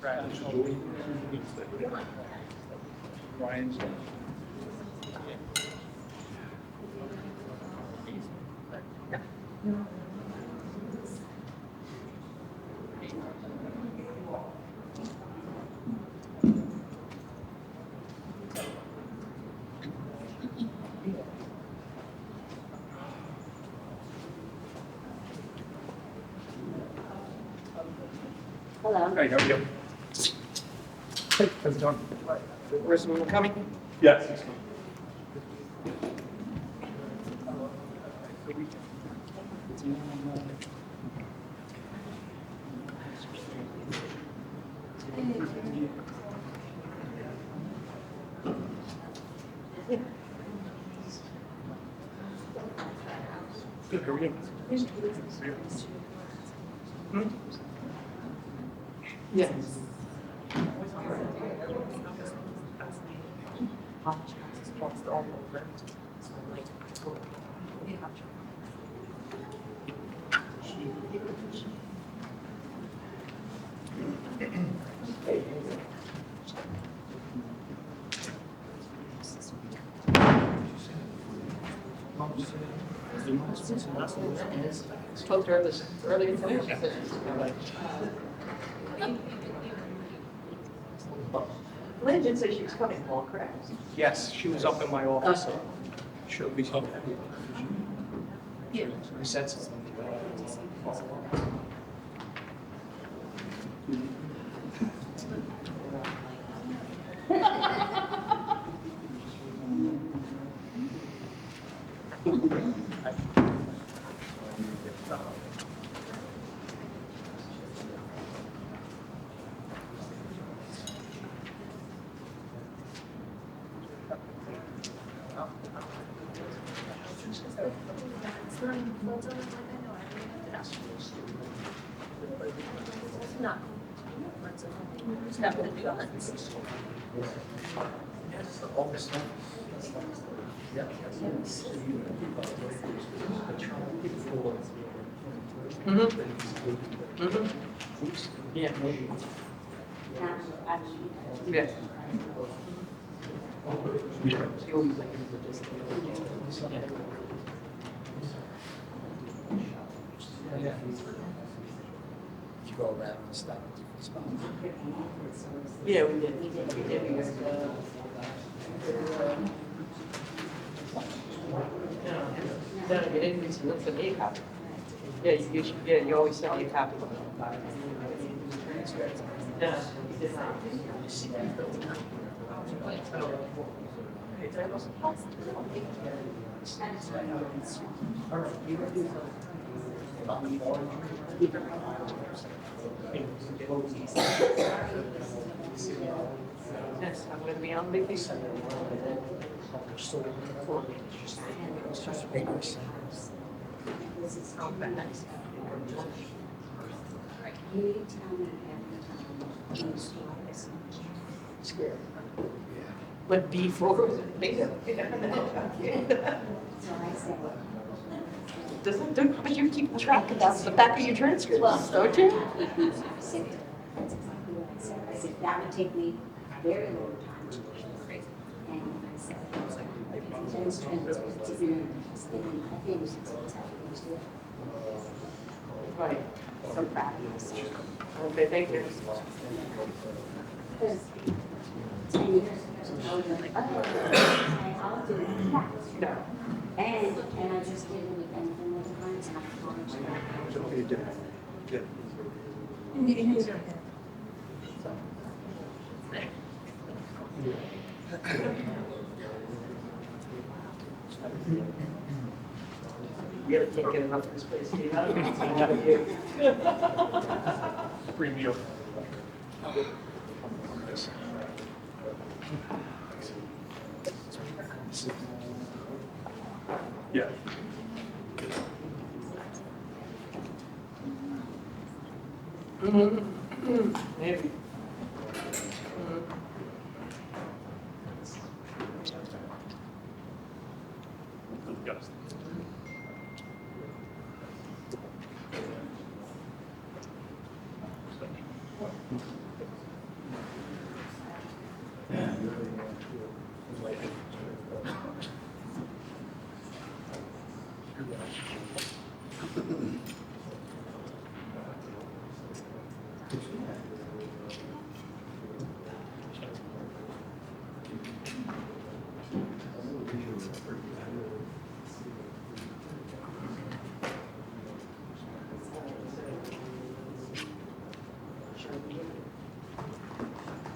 Ryan's. Hello. Hey, how are you? Hey, how's it going? Where's the one coming? Yes. Good, how are you? Yes. Spoke to her this earlier today. She said she's like, Lynn did say she was coming, all correct? Yes, she was up in my office. She'll be. Yeah. I said something. Not gonna do it. Yeah. Yeah. Yeah. She always like, yeah. You go around and stop at different spots. Yeah, we did. We did. No, you didn't use it for me a copy. Yeah, you should, yeah, you always sell me a copy. No, you did not. Yes, I'm gonna be on vacation. This is how bad. You tell me every time you see this. Scared. But before was bigger. So I said, But you keep track of that, the back of your transcripts, don't you? I said, that's exactly what I said. I said, that would take me a very long time to do. And I said, those transcripts, I think it's exactly. Right. So proud of myself. Okay, thank you. Because 10 years ago, I was like, oh, I'll do it. No. And I just did it with anything with the clients and I promised. So you did. Good. You really can't get enough of this place. You know? Free meal. Yeah. Maybe. Got it.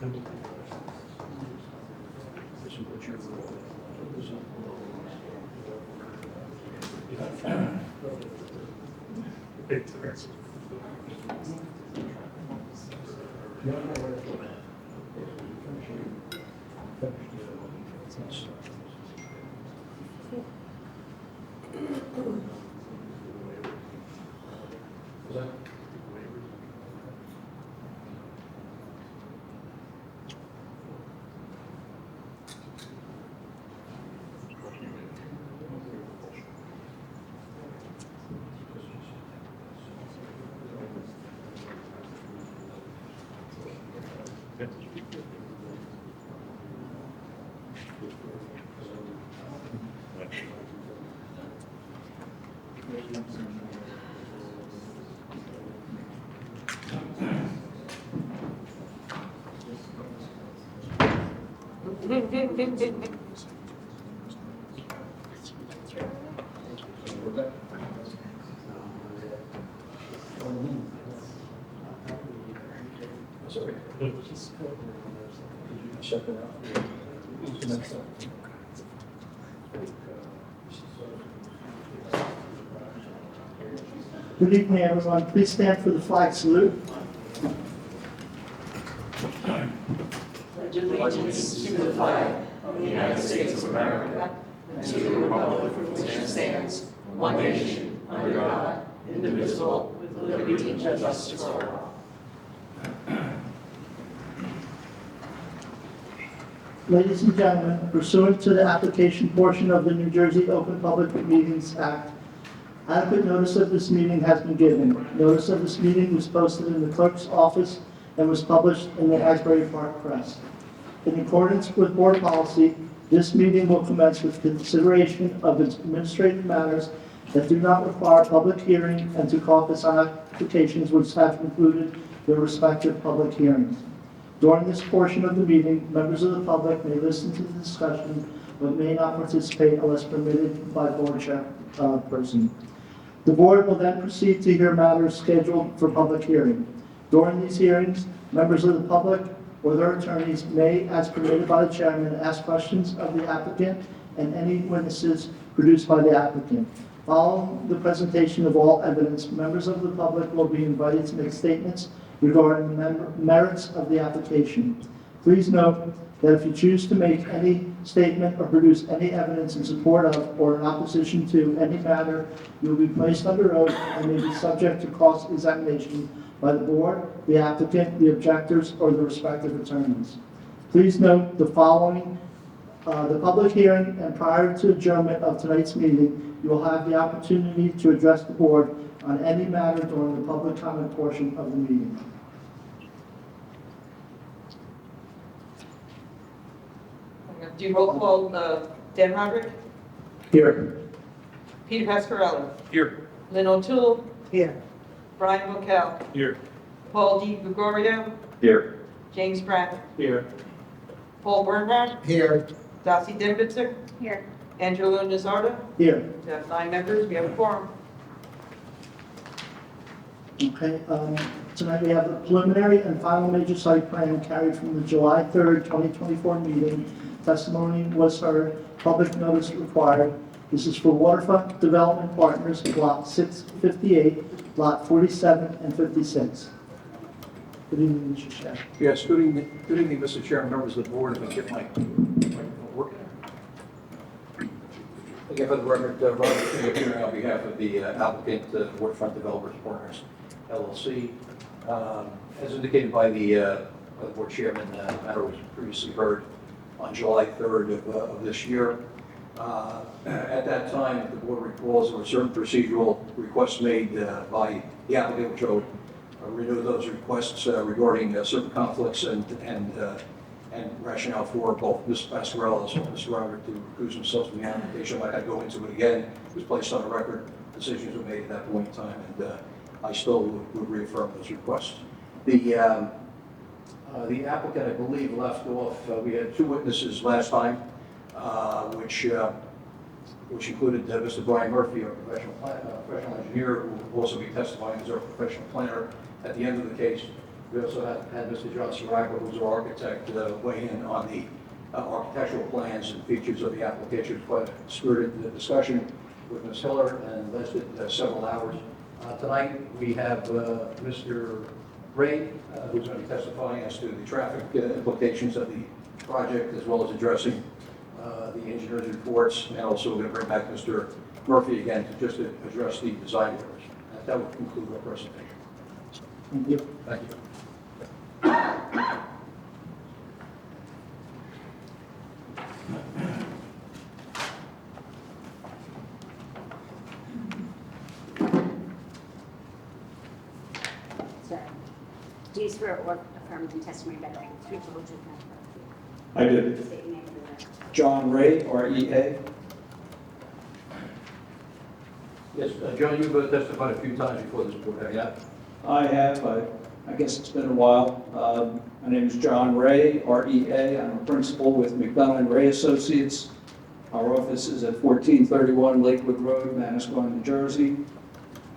Check it out. Good evening, everyone. Please stand for the flag salute. Allegiance to the flag of the United States of America and to the republic for which it stands, one nation, under God, indivisible, with liberty and justice for all. Ladies and gentlemen, pursuant to the application portion of the New Jersey Open Public Meetings Act, adequate notice of this meeting has been given. Notice of this meeting was posted in the clerk's office and was published in the Asbury Park Press. In accordance with board policy, this meeting will commence with consideration of administrative matters that do not require public hearing and to caucus on applications which have concluded their respective public hearings. During this portion of the meeting, members of the public may listen to the discussion but may not participate unless permitted by board chairperson. The board will then proceed to hear matters scheduled for public hearing. During these hearings, members of the public or their attorneys may, as permitted by the chairman, ask questions of the applicant and any witnesses produced by the applicant. Following the presentation of all evidence, members of the public will be invited to make statements regarding the merits of the application. Please note that if you choose to make any statement or produce any evidence in support of or in opposition to any matter, you will be placed under oath and may be subject to cross-examination by the board, the applicant, the objectors, or the respective attorneys. Please note the following, the public hearing and prior to adjournment of tonight's meeting, you will have the opportunity to address the board on any matter during the public comment portion of the meeting. Do you roll call Dan Roderick, Here. Peter Pascarello, Here. Lynn O'Toole, Here. Brian Bockel, Here. Paul D. Gregorio, Here. James Pratt, Here. Paul Bernhardt, Here. Darcy Denbitzer, Here. Angelo Nazardo. Here. We have 9 members, we have a quorum. Okay, tonight we have the preliminary and final major site plan carried from the July 3rd, 2024 meeting. Testimony was heard, public notice required. This is for Waterfront Development Partners, Block 658, Lot 47 and 56. Good evening, Mr. Chair. Yes, good evening, Mr. Chairman, members of the board. If I get my microphone working. Again, for the record, Robert King here on behalf of the applicant, Waterfront Developers Partners, LLC. As indicated by the board chairman, the matter was previously heard on July 3rd of this year. At that time, if the board recalls, there were certain procedural requests made by the applicant, which I would renew those requests regarding certain conflicts and rationale for both Mr. Pascarello as well as Mr. Roderick to recuse themselves from the application. I'm not going to go into it again. It was placed on the record. Decisions were made at that point in time, and I still would reaffirm those requests. The applicant, I believe, left off, we had 2 witnesses last time, which included Mr. Brian Murphy, a professional engineer, who will also be testifying as our professional planner at the end of the case. We also had Mr. John Sarago, who's our architect, weigh in on the architectural plans and features of the application. Quite a spirited discussion with Ms. Hiller and lasted several hours. Tonight, we have Mr. Ray, who's going to be testifying as to the traffic implications of the project, as well as addressing the engineer's reports, and also we're going to bring back Mr. Murphy again to just address the design errors. That would conclude our presentation. Thank you. Thank you. So, do you swear or affirm the testimony about the three told you I do. State your name for the record. John Ray, R-E-A. Yes, John, you've testified a few times before this board, have you not? I have, I guess it's been a while. My name is John Ray, R-E-A. I'm a principal with McDonough Ray Associates. Our office is at 1431 Lakewood Road, Manasquan, New Jersey.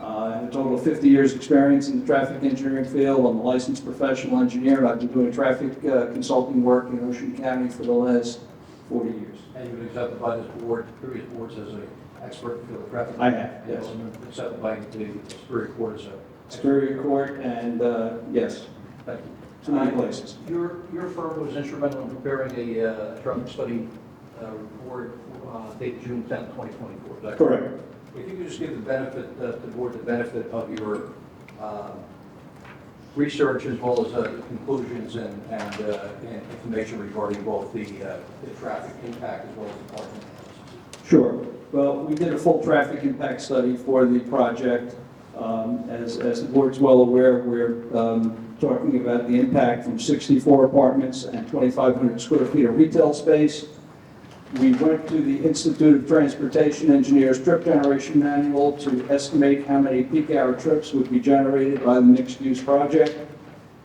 I have a total of 50 years' experience in the traffic engineering field. I'm a licensed professional engineer. I've been doing traffic consulting work in Ocean County for the last 40 years. And you've been accepted by this board, previous boards, as an expert in the field of traffic? I have, And yes. also been accepted by the Superior Court as a... Superior Court and, yes, Thank you. too many places. Your firm was instrumental in preparing a traffic study report dated June 10, 2024, is that correct? Correct. If you could just give the benefit, the board the benefit of your research as well as conclusions and information regarding both the traffic impact as well as the parking analysis. Sure. Well, we did a full traffic impact study for the project. As the board's well aware, we're talking about the impact from 64 apartments and 2,500 square feet of retail space. We went to the Institute of Transportation Engineers Trip Generation Manual to estimate how many peak hour trips would be generated by the mixed-use project.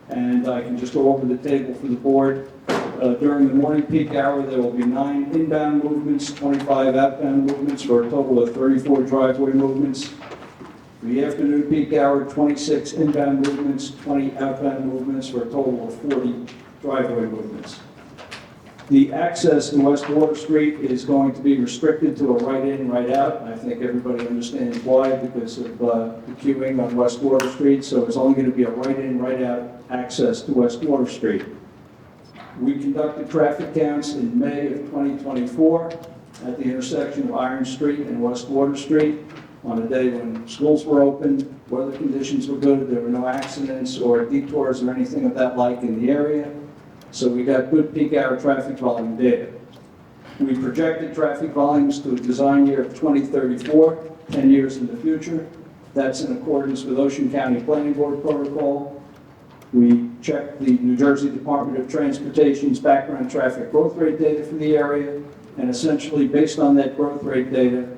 And I can just go over the table for the board. During the morning peak hour, there will be 9 inbound movements, 25 outbound movements, for a total of 34 driveway movements. For the afternoon peak hour, 26 inbound movements, 20 outbound movements, for a total of 40 driveway movements. The access to West Water Street is going to be restricted to a right-in, right-out. I think everybody understands why, because of the queuing on West Water Street. So it's only going to be a right-in, right-out access to West Water Street. We conducted traffic counts in May of 2024 at the intersection of Iron Street and West Water Street on a day when schools were open, weather conditions were good, there were no accidents or detours or anything of that like in the area. So we got good peak hour traffic volume data. We projected traffic volumes to a design year of 2034, 10 years in the future. That's in accordance with Ocean County Planning Board protocol. We checked the New Jersey Department of Transportation's background traffic growth rate data for the area, and essentially based on that growth rate data,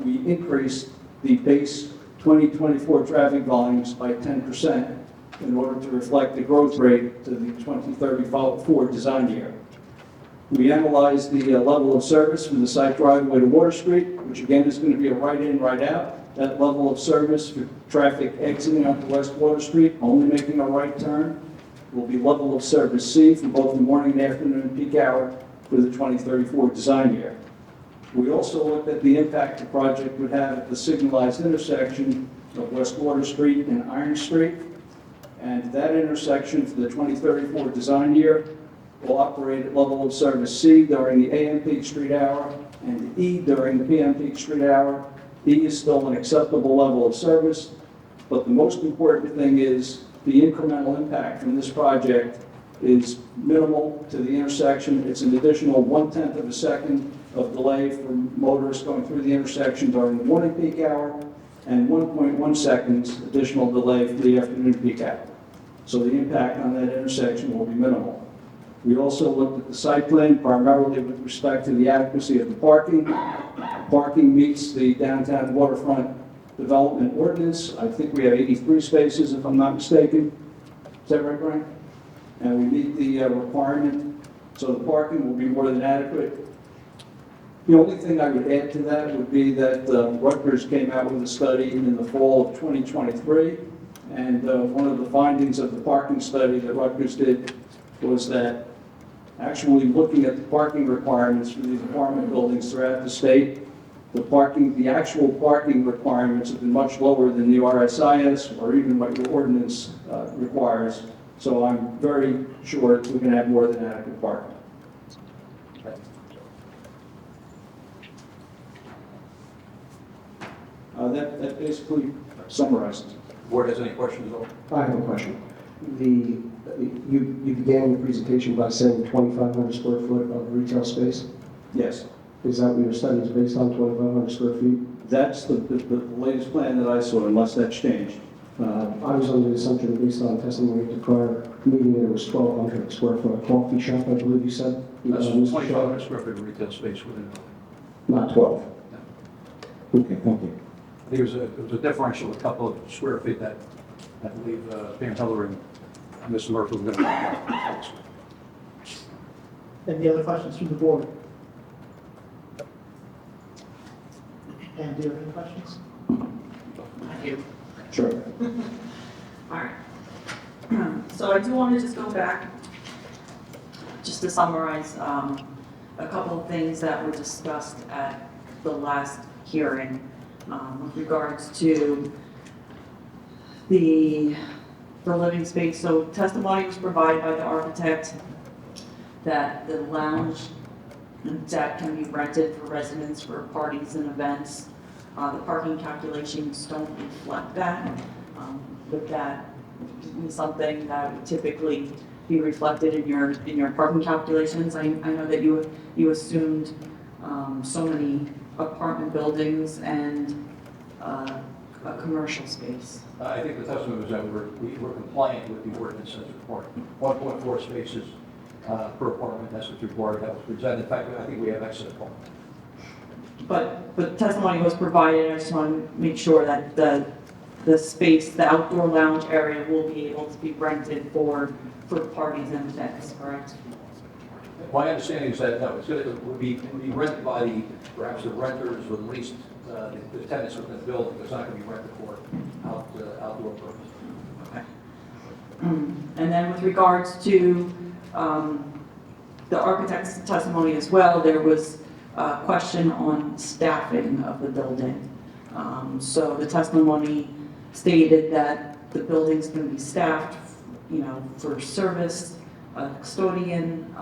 we increased the base 2024 traffic volumes by 10% in order to reflect the growth rate to the 2034 design year. We analyzed the level of service from the site driveway to Water Street, which again is going to be a right-in, right-out. That level of service for traffic exiting onto West Water Street, only making a right turn, will be level of service C for both the morning and afternoon peak hour for the 2034 design year. We also looked at the impact the project would have at the signalized intersection of West Water Street and Iron Street. And that intersection for the 2034 design year will operate at level of service C during the AM peak street hour and E during the PM peak street hour. E is still an acceptable level of service, but the most important thing is the incremental impact from this project is minimal to the intersection. It's an additional 1/10 of a second of delay for motorists going through the intersection during the morning peak hour and 1.1 seconds additional delay for the afternoon peak hour. So the impact on that intersection will be minimal. We also looked at the site plan primarily with respect to the adequacy of the parking. Parking meets the downtown waterfront development ordinance. I think we have 83 spaces, if I'm not mistaken. Is that right, Brian? And we meet the requirement, so the parking will be more than adequate. The only thing I would add to that would be that Rutgers came out with a study in the fall of 2023 And one of the findings of the parking study that Rutgers did was that actually looking at the parking requirements for these apartment buildings throughout the state, the actual parking requirements have been much lower than the RSIS or even what your ordinance requires. So I'm very sure we can have more than adequate parking. That basically summarizes it. Board has any questions at all? I have a question. You began your presentation by saying 2,500 square foot of retail space. Yes, Is that what your study is based on, 2,500 square feet? that's the latest plan that I saw, unless that's changed. I was under the assumption, based on testimony at the prior meeting, that it was 1,200 square foot, a coffee shop, I believe you said? That's Mr. 2,500 Shaw? square foot of retail space within the building. Not 12? Okay, thank you. There was a differential, a couple of square feet that I believe Pam Heller and Mr. Murphy were going to. Any other questions from the board? And do you have any questions? Thank you. Sure. All right. So I do want to just go back, just to summarize a couple of things that were discussed at the last hearing with regards to the living space. So testimony was provided by the architect that the lounge deck can be rented for residents for parties and events. The parking calculations don't reflect that. Would that be something that would typically be reflected in your parking calculations? I know that you assumed so many apartment buildings and a commercial space. I think the testimony was that we were compliant with the ordinance as required. 1.4 spaces per apartment, that's what's required, that was presented. In fact, I think we have excess parking. But testimony was provided, I just want to make sure that the space, the outdoor lounge area will be able to be rented for parties and events, correct? My understanding is that, no, it would be rented by perhaps the renters or at least the tenants within the building. It's not going to be rented for outdoor purposes. Okay. And then with regards to the architect's testimony as well, there was a question on staffing of the building. So the testimony stated that the building's going to be staffed, for service, a custodian.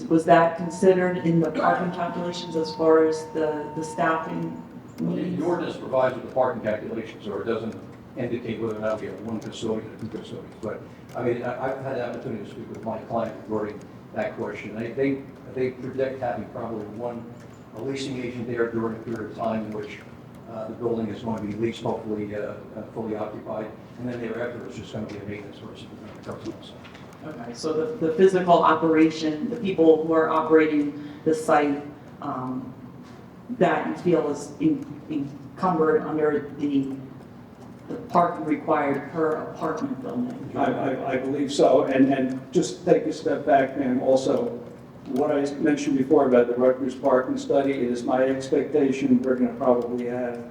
Was that considered in the parking calculations as far as the staffing needs? The ordinance provides with the parking calculations, or it doesn't indicate whether or not we have one custodian or two custodians. But, I mean, I've had the opportunity to speak with my client regarding that question. They predict having probably a leasing agent there during a period of time in which the building is going to be leased, hopefully fully occupied, and then thereafter it's just going to be a maintenance person. Okay, so the physical operation, the people who are operating the site, that you feel is encumbered under the parking required per apartment building? I believe so, and just take a step back, and also, what I mentioned before about the Rutgers parking study, it is my expectation we're going to probably have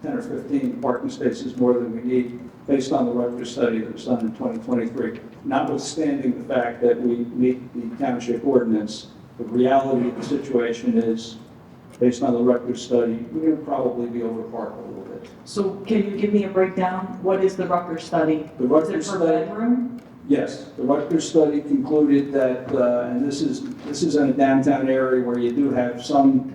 10 or 15 parking spaces more than we need based on the Rutgers study that was done in 2023. Notwithstanding the fact that we meet the township ordinance, the reality of the situation is, based on the Rutgers study, we're going to probably be over parked a little bit. So can you give me a breakdown? What is the Rutgers study? The Rutgers Is it per study- bedroom? Yes, the Rutgers study concluded that, and this is in a downtown area where you do have some,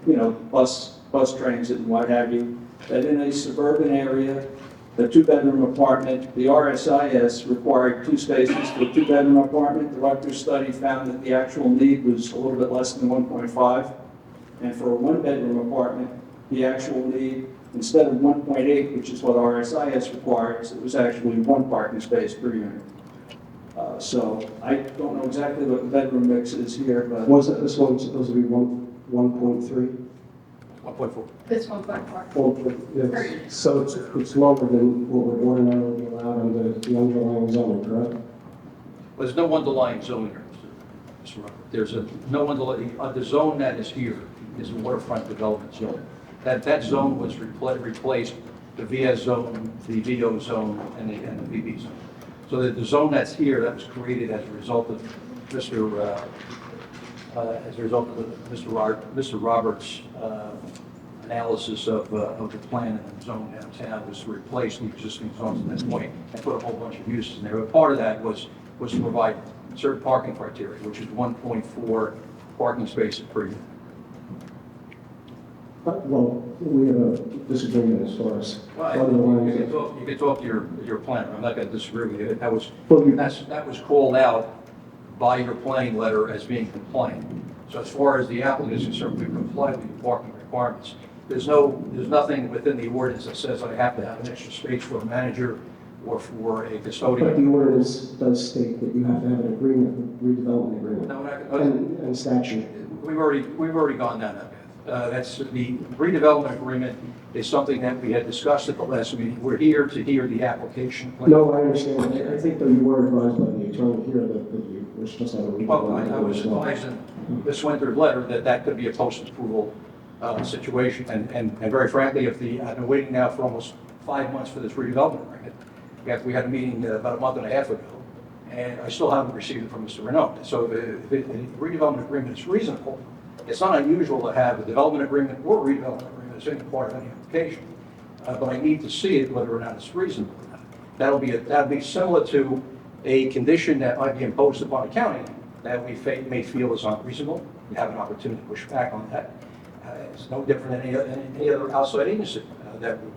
bus transit and what have you, that in a suburban area, the two-bedroom apartment, the RSIS required 2 spaces for a two-bedroom apartment. The Rutgers study found that the actual need was a little bit less than 1.5. And for a one-bedroom apartment, the actual need, instead of 1.8, which is what RSIS requires, it was actually 1 parking space per unit. So I don't know exactly what the bedroom mix is here, but Was this one supposed to be 1.3? 1.4. This 1.4. Well, so it's lower than what would ordinarily be allowed under the underlying zoning, correct? Well, there's no underlying zone here, Mr. Rucker. There's no underlying, the zone that is here is a waterfront development zone. That zone was replaced the VS zone, the VO zone, and the VB zone. So that the zone that's here, that was created as a result of Mr. Mr. Roberts' analysis of the plan and the zone downtown, was to replace the existing zones at that point and put a whole bunch of uses in there. But part of that was to provide certain parking criteria, which is 1.4 parking spaces per unit. Well, we have a disagreement as far as Well, what are the lines you of- can talk to your planner, I'm not going to disagree with you. That was, Well, you- that was called out by your planning letter as being compliant. So as far as the applicant is concerned, we comply with the parking requirements. There's nothing within the ordinance that says I have to have an extra space for a manager or for a But custodian. the ordinance does state that you have to have an agreement, redevelopment agreement, No, we're not- and statute. We've already gone down that path. That's the redevelopment agreement is something that we had discussed at the last meeting. We're here to hear the application plan. No, I understand. I think that you were advised by the attorney here that you were supposed to have a redevelopment. Well, I was agreement. advised in Ms. Winter's letter that could be a post-approval situation. And very frankly, I've been waiting now for almost 5 months for this redevelopment agreement. We had a meeting about a month and a half ago, and I still haven't received it from Mr. Renaud. So if the redevelopment agreement is reasonable, it's not unusual to have a development agreement or a redevelopment agreement as any part of any application. But I need to see it whether or not it's reasonable or not. That'll be similar to a condition that might be imposed upon a county that we may feel is unreasonable. We have an opportunity to push back on that. It's no different than any other outside agency that would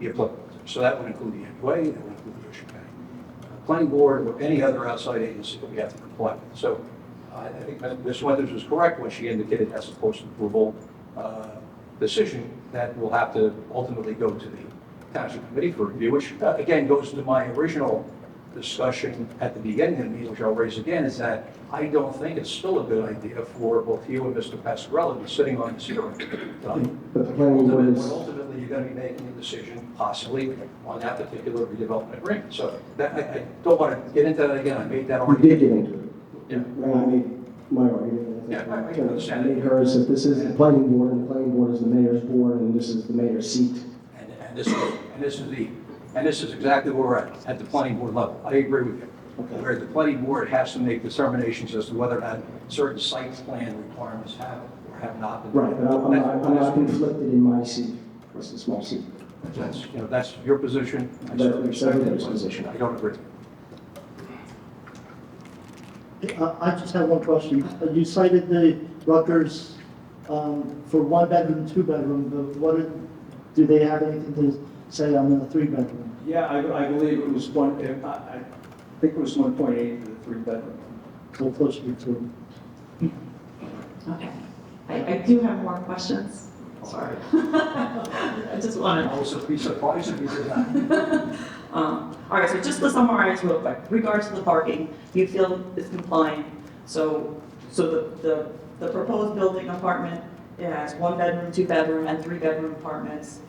be applicable. So that would include the NUA, that would include the Ocean County Planning Board, or any other outside agency that we have to comply with. So I think Ms. Winters was correct when she indicated that's a post-approval decision that will have to ultimately go to the Township Committee for review, which again goes to my original discussion at the beginning of the meeting, which I'll raise again, is that I don't think it's still a good idea for both you and Mr. Pasquarello to be sitting on this hearing tonight. But the planning board is, Ultimately, you're going to be making a decision possibly on that particular redevelopment agreement. So that, I don't want to get into that again. I made that you argument. did get into it. Yeah. And I made my argument. Yeah, I think understand. I made hers that this is the planning board, and the planning board is the mayor's board, and this is the mayor's seat. And this is exactly where we're at the planning board level. I agree with you. Okay. Where the planning board has to make determinations as to whether or not certain site plan requirements have or have not been. Right, but I'm not conflicted in my seat. It's a small seat. That's your position. I That's certainly respect everybody's it. position. I don't agree. I just have one question. You cited the Rutgers for 1 bedroom, 2 bedroom, but do they have anything to say on the 3 bedroom? Yeah, I believe it was I think it was 1.8 to the 3-bedroom. So close to 2. Okay. I do have more questions. Sorry. I just want I will be surprised if you did not. All right, so just to summarize real quick, regards to the parking, you feel it's compliant. So the proposed building apartment, it has 1 bedroom, 2 bedroom, and 3 bedroom apartments.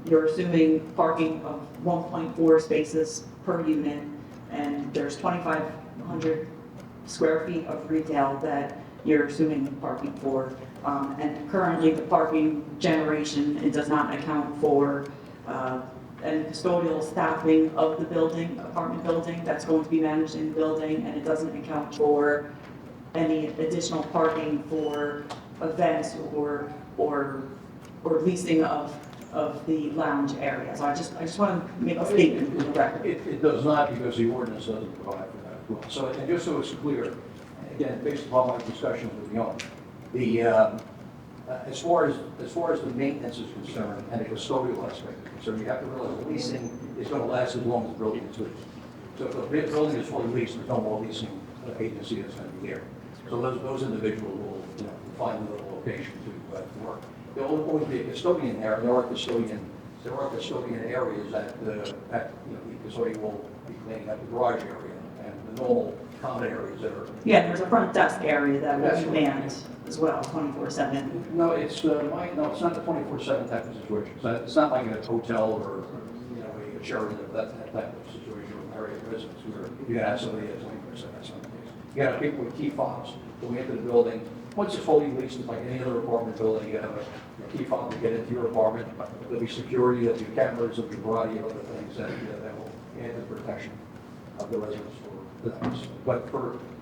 You're assuming parking of 1.4 spaces per unit, and there's 2,500 square feet of retail that you're assuming parking for. And currently, the parking generation, it does not account for and custodial staffing of the building, apartment building, that's going to be managed in the building, and it doesn't account for any additional parking for events or leasing of the lounge area. So I just want to make a statement in the record. It does not, because the ordinance doesn't provide for that as well. So, and just so it's clear, again, based upon my discussions with the owner, as far as the maintenance is concerned and the custodial aspect is concerned, you have to realize the leasing is going to last as long as the building is leased. So if the building is fully leased, there's no more leasing agency that's going to be there. So those individuals will, find a little location to work. There will always be a custodian there, and there are custodian areas that the custodian will be cleaning up the garage area and the normal common areas that are. Yeah, there's a front desk area that will That's be right. manned as well, 24/7. No, it's not the 24/7 type of situation. It's not like a hotel or a Sheraton or that type of situation with Marriott residents where you have somebody at 24/7 or something. You got people with key fobs going into the building, Once it's fully leased, it's like any other apartment building, you have a key fob to get into your apartment. There'll be security, there'll be cameras, there'll be a variety of other things that will add the protection of the residents for the house. But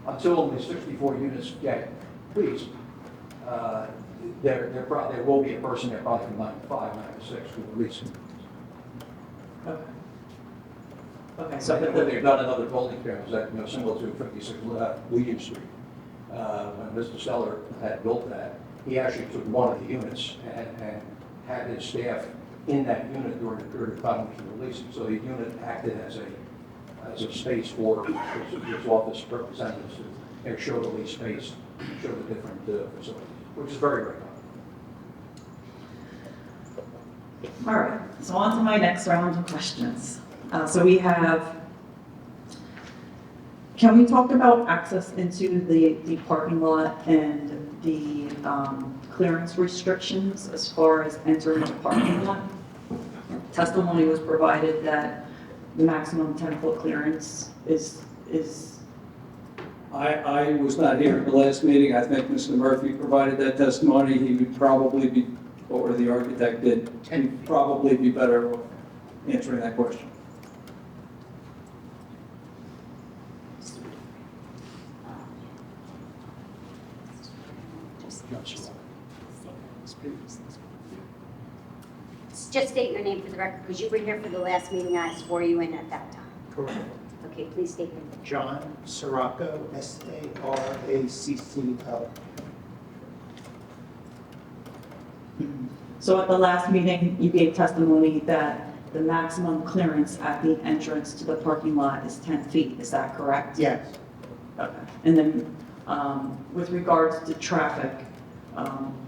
until the 64 units get leased, there will be a person there probably from 9 to 5, 9 to 6 who will lease. Okay. Okay, So so, they've done another building there, is that, similar to 56 Legion Street. When Mr. Seller had built that, he actually took one of the units and had his staff in that unit during the period of time he was releasing. So the unit acted as a space for his office representatives to show the lease space, show the different facilities, which is very, very common. all right, so on to my next round of questions. So we have, can we talk about access into the parking lot and the clearance restrictions as far as entering the parking lot? Testimony was provided that the maximum 10-foot clearance is, I was not here at the last meeting. I think Mr. Murphy provided that testimony. He would probably be, or the architect did, he'd probably be better answering that question. Just state your name for the record, because you were here for the last meeting. I swore you in at that time. Correct. Okay, please state your name. John Saracco, Saracco. so at the last meeting, you gave testimony that the maximum clearance at the entrance to the parking lot is 10 feet, is that correct? Yes. Okay. And then, with regards to traffic,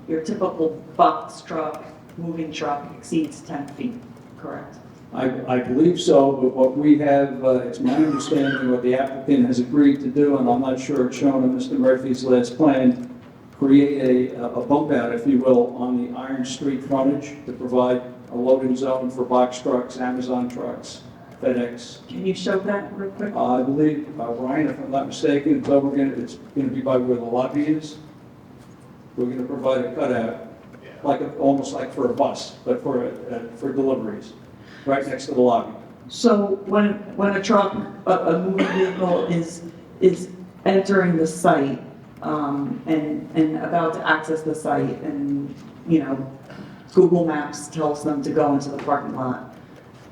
your typical box truck, moving truck exceeds 10 feet, correct? I believe so, but what we have, it's my understanding what the applicant has agreed to do, and I'm not sure it's shown on Mr. Murphy's last plan, create a bump out, if you will, on the Iron Street frontage to provide a loading zone for box trucks, Amazon trucks, FedEx. Can you show that real quick? I believe, Ryan, if I'm not mistaken, it's going to be by where the lobby is. We're going to provide a cutout, almost like for a bus, but for deliveries, right next to the lobby. So when a truck, a moving vehicle is entering the site, and about to access the site, and, Google Maps tells them to go into the parking lot,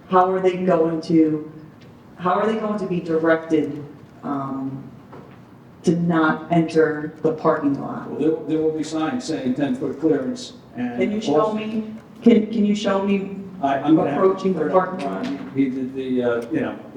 how are they going to be directed, to not enter the parking lot? Well, there will be signs saying 10-foot clearance, and. Can you show me, can you show me I'm going to have to approaching the parking lot? He did the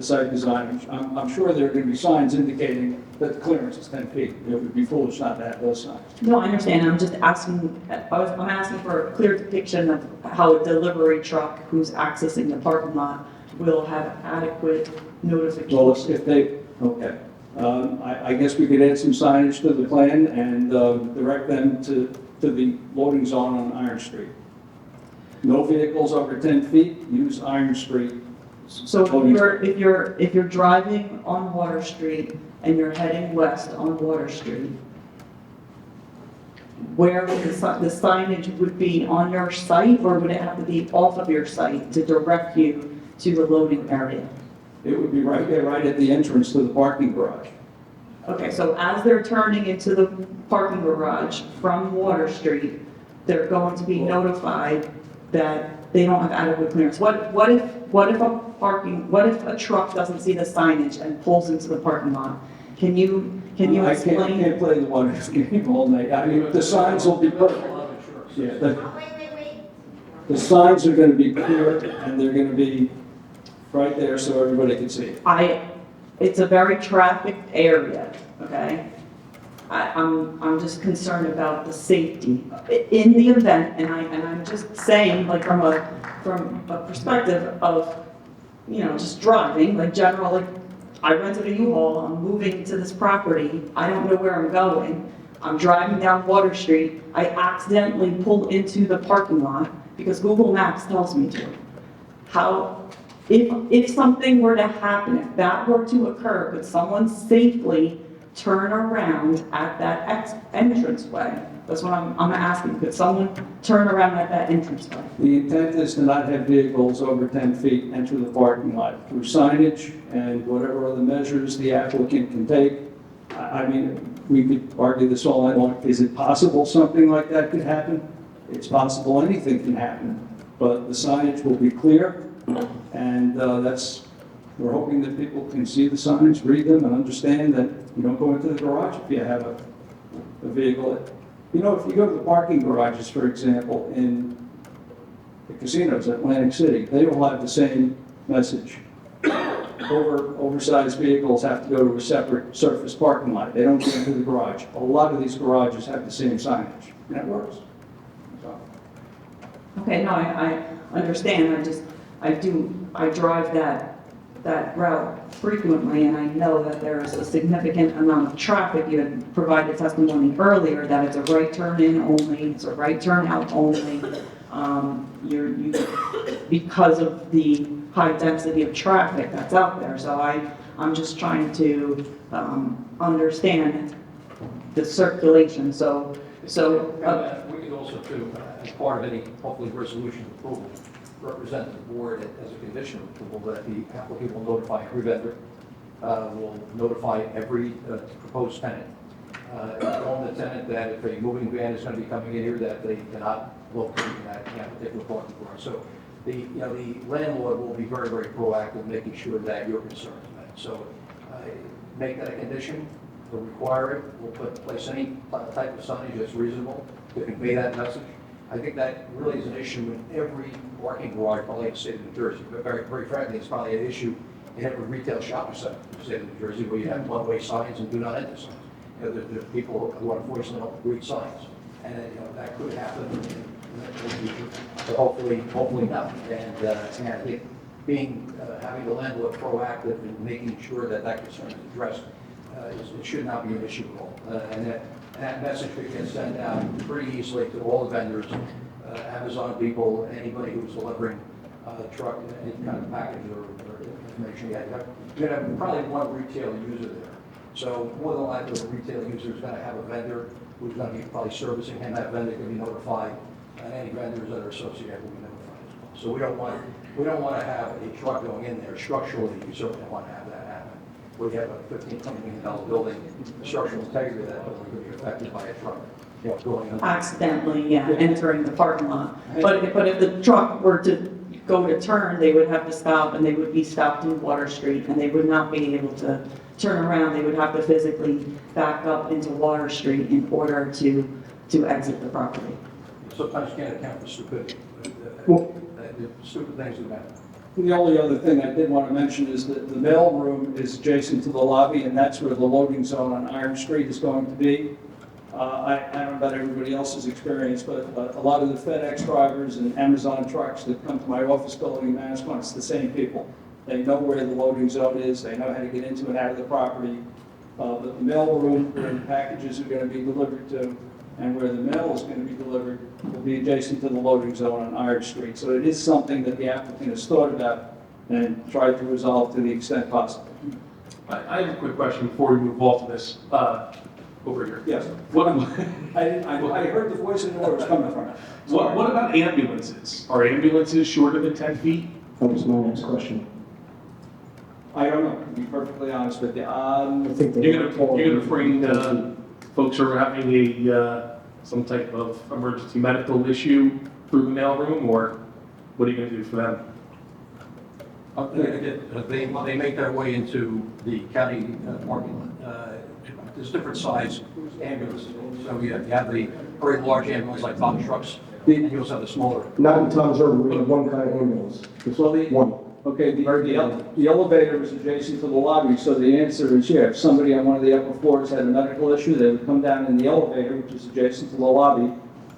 site design. I'm sure there are going to be signs indicating that the clearance is 10 feet. It would be foolish not to have those signs. No, I understand, I'm just asking, I'm asking for a clear depiction of how a delivery truck who's accessing the parking lot will have adequate notification. Well, if they, okay. I guess we could add some signage to the plan and direct them to the loading zone on Iron Street. No vehicles over 10 feet, use Iron Street. So if you're driving on Water Street and you're heading west on Water Street, where would the signage would be on your site, or would it have to be off of your site to direct you to the loading area? It would be right there, right at the entrance to the parking garage. Okay, so as they're turning into the parking garage from Water Street, they're going to be notified that they don't have adequate clearance. What if a truck doesn't see the signage and pulls into the parking lot? Can you I explain? can't play the one game all night. I mean, the signs will be perfect. Yeah, Wait. the signs are going to be clear and they're going to be right there so everybody can see it. It's a very trafficked area, okay? I'm just concerned about the safety in the event, and I'm just saying, like, from a perspective of, just driving, like, I rented a U-Haul, I'm moving to this property, I don't know where I'm going, I'm driving down Water Street, I accidentally pull into the parking lot because Google Maps tells me to. If something were to happen, if that were to occur, could someone safely turn around at that entranceway? That's what I'm asking. Could someone turn around at that entranceway? The intent is to not have vehicles over 10 feet enter the parking lot through signage and whatever other measures the applicant can take. I mean, we could argue this all night long. Is it possible something like that could happen? It's possible anything can happen, but the signage will be clear, and we're hoping that people can see the signs, read them, and understand that you don't go into the garage if you have a vehicle. You know, if you go to the parking garages, for example, in the casinos in Atlantic City, they all have the same message. Oversized vehicles have to go to a separate surface parking lot. They don't go into the garage. A lot of these garages have the same signage, and it works. So, Okay, no, I understand. I drive that route frequently, and I know that there is a significant amount of traffic. You had provided testimony earlier that it's a right turn in only, it's a right turn out only. Because of the high density of traffic that's out there. So I'm just trying to understand the circulation. So We could also, too, as part of any, hopefully, resolution approval, represent the board as a condition of approval that the applicant will notify every vendor, will notify every proposed tenant, inform the tenant that if a moving van is going to be coming in here, that they cannot locate in that particular parking garage. So the landlord will be very, very proactive in making sure that your concerns are met. So make that a condition, we'll require it, we'll place any type of signage that's reasonable to convey that message. I think that really is an issue in every parking garage, probably in the state of New Jersey. But very, very frankly, it's probably an issue in every retail shopping center in the state of New Jersey where you have one-way signs and do not enter signs. You know, there's people who unfortunately don't read signs. And that could happen in the future, but hopefully not. And I think having the landlord proactive in making sure that concern is addressed, it should not be an issue at all. And that message could get sent out pretty easily to all the vendors, Amazon people, anybody who's delivering a truck, any kind of package or information. You're going to have probably one retail user there. So more than likely, the retail user is going to have a vendor who's going to be probably servicing him. That vendor can be notified, and any vendors that are associated will be notified as well. So we don't want to have a truck going in there. Structurally, you certainly don't want to have that happen. We have a $15-20 million building. The structural integrity of that building could be affected by a truck going in. accidentally, entering the parking lot. But if the truck were to go to turn, they would have to stop, and they would be stopped in Water Street, and they would not be able to turn around. They would have to physically back up into Water Street in order to exit the property. Sometimes you can't account for stupidity. Stupid things do happen. the only other thing I did want to mention is that the mail room is adjacent to the lobby, and that's where the loading zone on Iron Street is going to be. I don't know about everybody else's experience, but a lot of the FedEx drivers and Amazon trucks that come to my office building in Manasquan, it's the same people. They know where the loading zone is, they know how to get into and out of the property. But the mail room where the packages are going to be delivered to and where the mail is going to be delivered will be adjacent to the loading zone on Iron Street. So it is something that the applicant has thought about and tried to resolve to the extent possible. I have a quick question before we move off of this. Over here. Yes. What, I heard the voice in where it was coming from. what about ambulances? Are ambulances shorter than 10 feet? That was my next question. I don't know, to be perfectly honest with you. I think they You're gonna bring folks who are having some type of emergency medical issue through the mailroom, or what are you gonna do for them? They make their way into the county parking lot. There's different size ambulances. So you have the very large ambulance like box trucks, and you also have the smaller. Not in Tom's River, we have one kind of ambulance. Just one. Okay, the elevator is adjacent to the lobby, so the answer is, yeah, if somebody on one of the upper floors had a medical issue, they would come down in the elevator, which is adjacent to the lobby,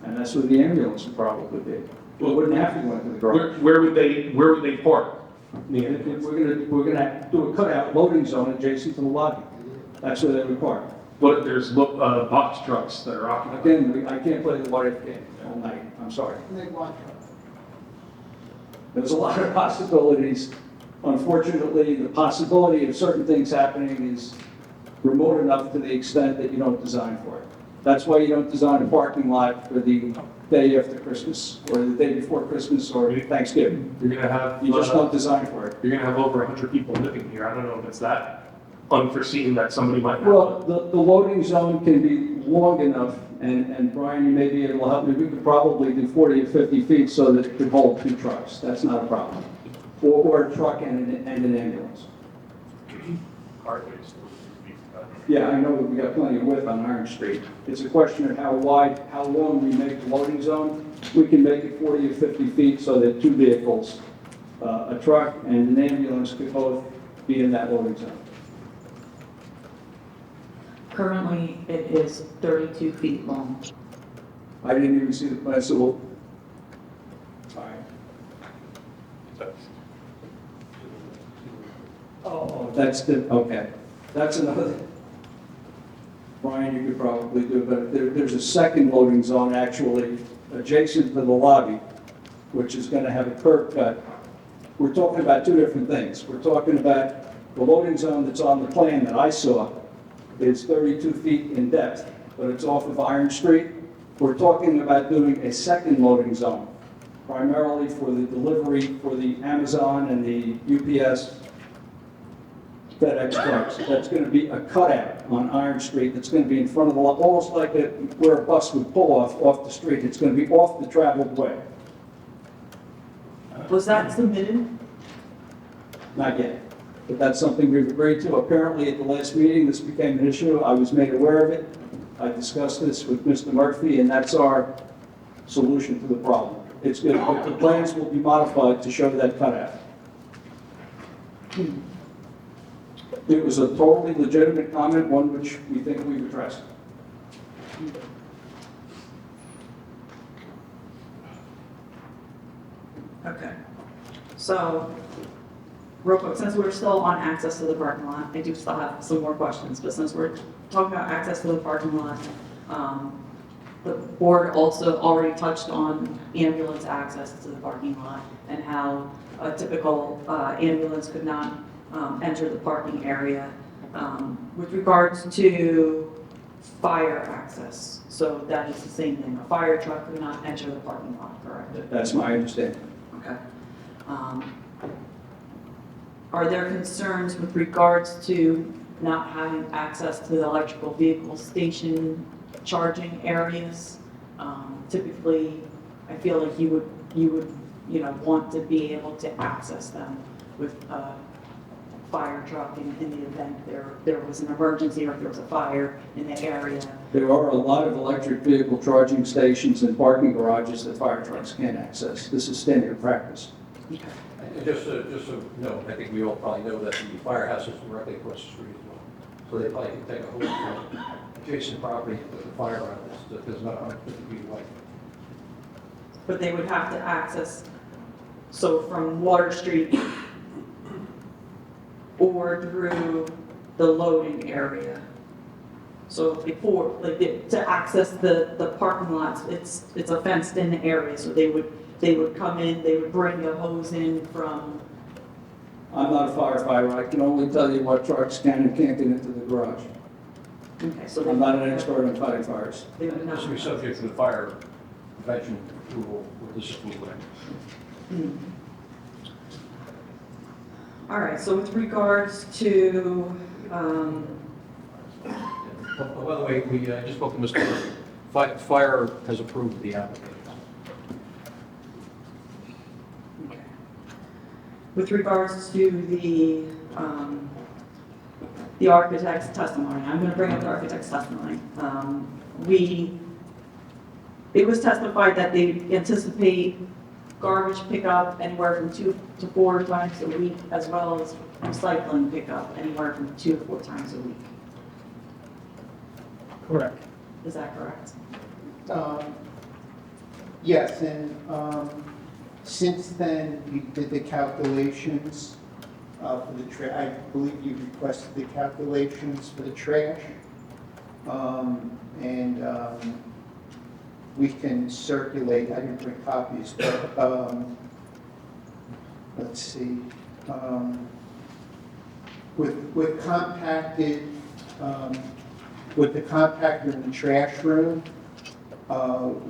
and that's where the ambulance would probably be. It wouldn't have to go into the garage. Where would they park? We're gonna do a cutout loading zone adjacent to the lobby. That's where they would park. What if there's box trucks that are occupied? Again, I can't play the what if game all night, I'm sorry. There's a lot of possibilities. Unfortunately, the possibility of certain things happening is remote enough to the extent that you don't design for it. That's why you don't design a parking lot for the day after Christmas, or the day before Christmas, or Thanksgiving. You're gonna have, You just don't design for it. you're gonna have over 100 people living here. I don't know if it's that unforeseen that somebody might have. Well, the loading zone can be long enough, and Brian, you may be able to help me, we could probably do 40 or 50 feet so that it could hold 2 trucks. That's not a problem. Or a truck and an ambulance. Yeah, I know that we got plenty of width on Iron Street. It's a question of how wide, how long we make the loading zone. We can make it 40 or 50 feet so that 2 vehicles, a truck and an ambulance could both be in that loading zone. Currently, it is 32 feet long. I didn't even see the plan, so we'll. All right. Oh, that's the, okay. That's another, Brian, you could probably do, but there's a second loading zone actually adjacent to the lobby, which is going to have a curb cut. We're talking about 2 different things. We're talking about the loading zone that's on the plan that I saw is 32 feet in depth, but it's off of Iron Street. We're talking about doing a second loading zone, primarily for the delivery for the Amazon and the UPS FedEx trucks. That's going to be a cutout on Iron Street that's going to be in front of the lot, almost like where a bus would pull off the street. It's going to be off the traveled way. Was that submitted? Not yet, but that's something we've agreed to. Apparently, at the last meeting, this became an issue. I was made aware of it. I discussed this with Mr. Murphy, and that's our solution to the problem. It's good, but the plans will be modified to show that cutout. It was a totally legitimate comment, one which we think we've addressed. Okay. So, real quick, since we're still on access to the parking lot, I do still have some more questions, but since we're talking about access to the parking lot, the board also already touched on ambulance access to the parking lot and how a typical ambulance could not enter the parking area. With regards to fire access, so that is the same thing. A fire truck could not enter the parking lot, correct? That's my understanding. Okay. Are there concerns with regards to not having access to the electrical vehicle station charging areas? Typically, I feel like you would, want to be able to access them with a fire truck in the event there was an emergency or if there was a fire in the area. There are a lot of electric vehicle charging stations and parking garages that fire trucks can't access. This is standard practice. Okay. And just so no, I think we all probably know that the firehouse is directly across the street as well. So they probably can take a whole adjacent property and put the fire on this that does not 150 feet away. But they would have to access, so from Water Street or through the loading area. So before, to access the parking lots, it's a fenced in area, so they would come in, they would bring the hose in from, I'm not a firefighter. I can only tell you what trucks can and can't get into the garage. okay, so they. I'm not an expert on fighting fires. They would This not. will be subject to the fire prevention approval with this approval. Hmm. All right, so with regards to, Oh, by the way, we just spoke to Mr. Murphy. Fire has approved the application. with regards to the architect's testimony, I'm going to bring up the architect's testimony. It was testified that they anticipate garbage pickup anywhere from 2 to 4 times a week, as well as recycling pickup anywhere from 2 to 4 times a week. Correct. Is that correct? Yes, and since then, you did the calculations for the trash. I believe you requested the calculations for the trash. We can circulate, I didn't bring copies, but let's see. With compacted With the compactor in the trash room,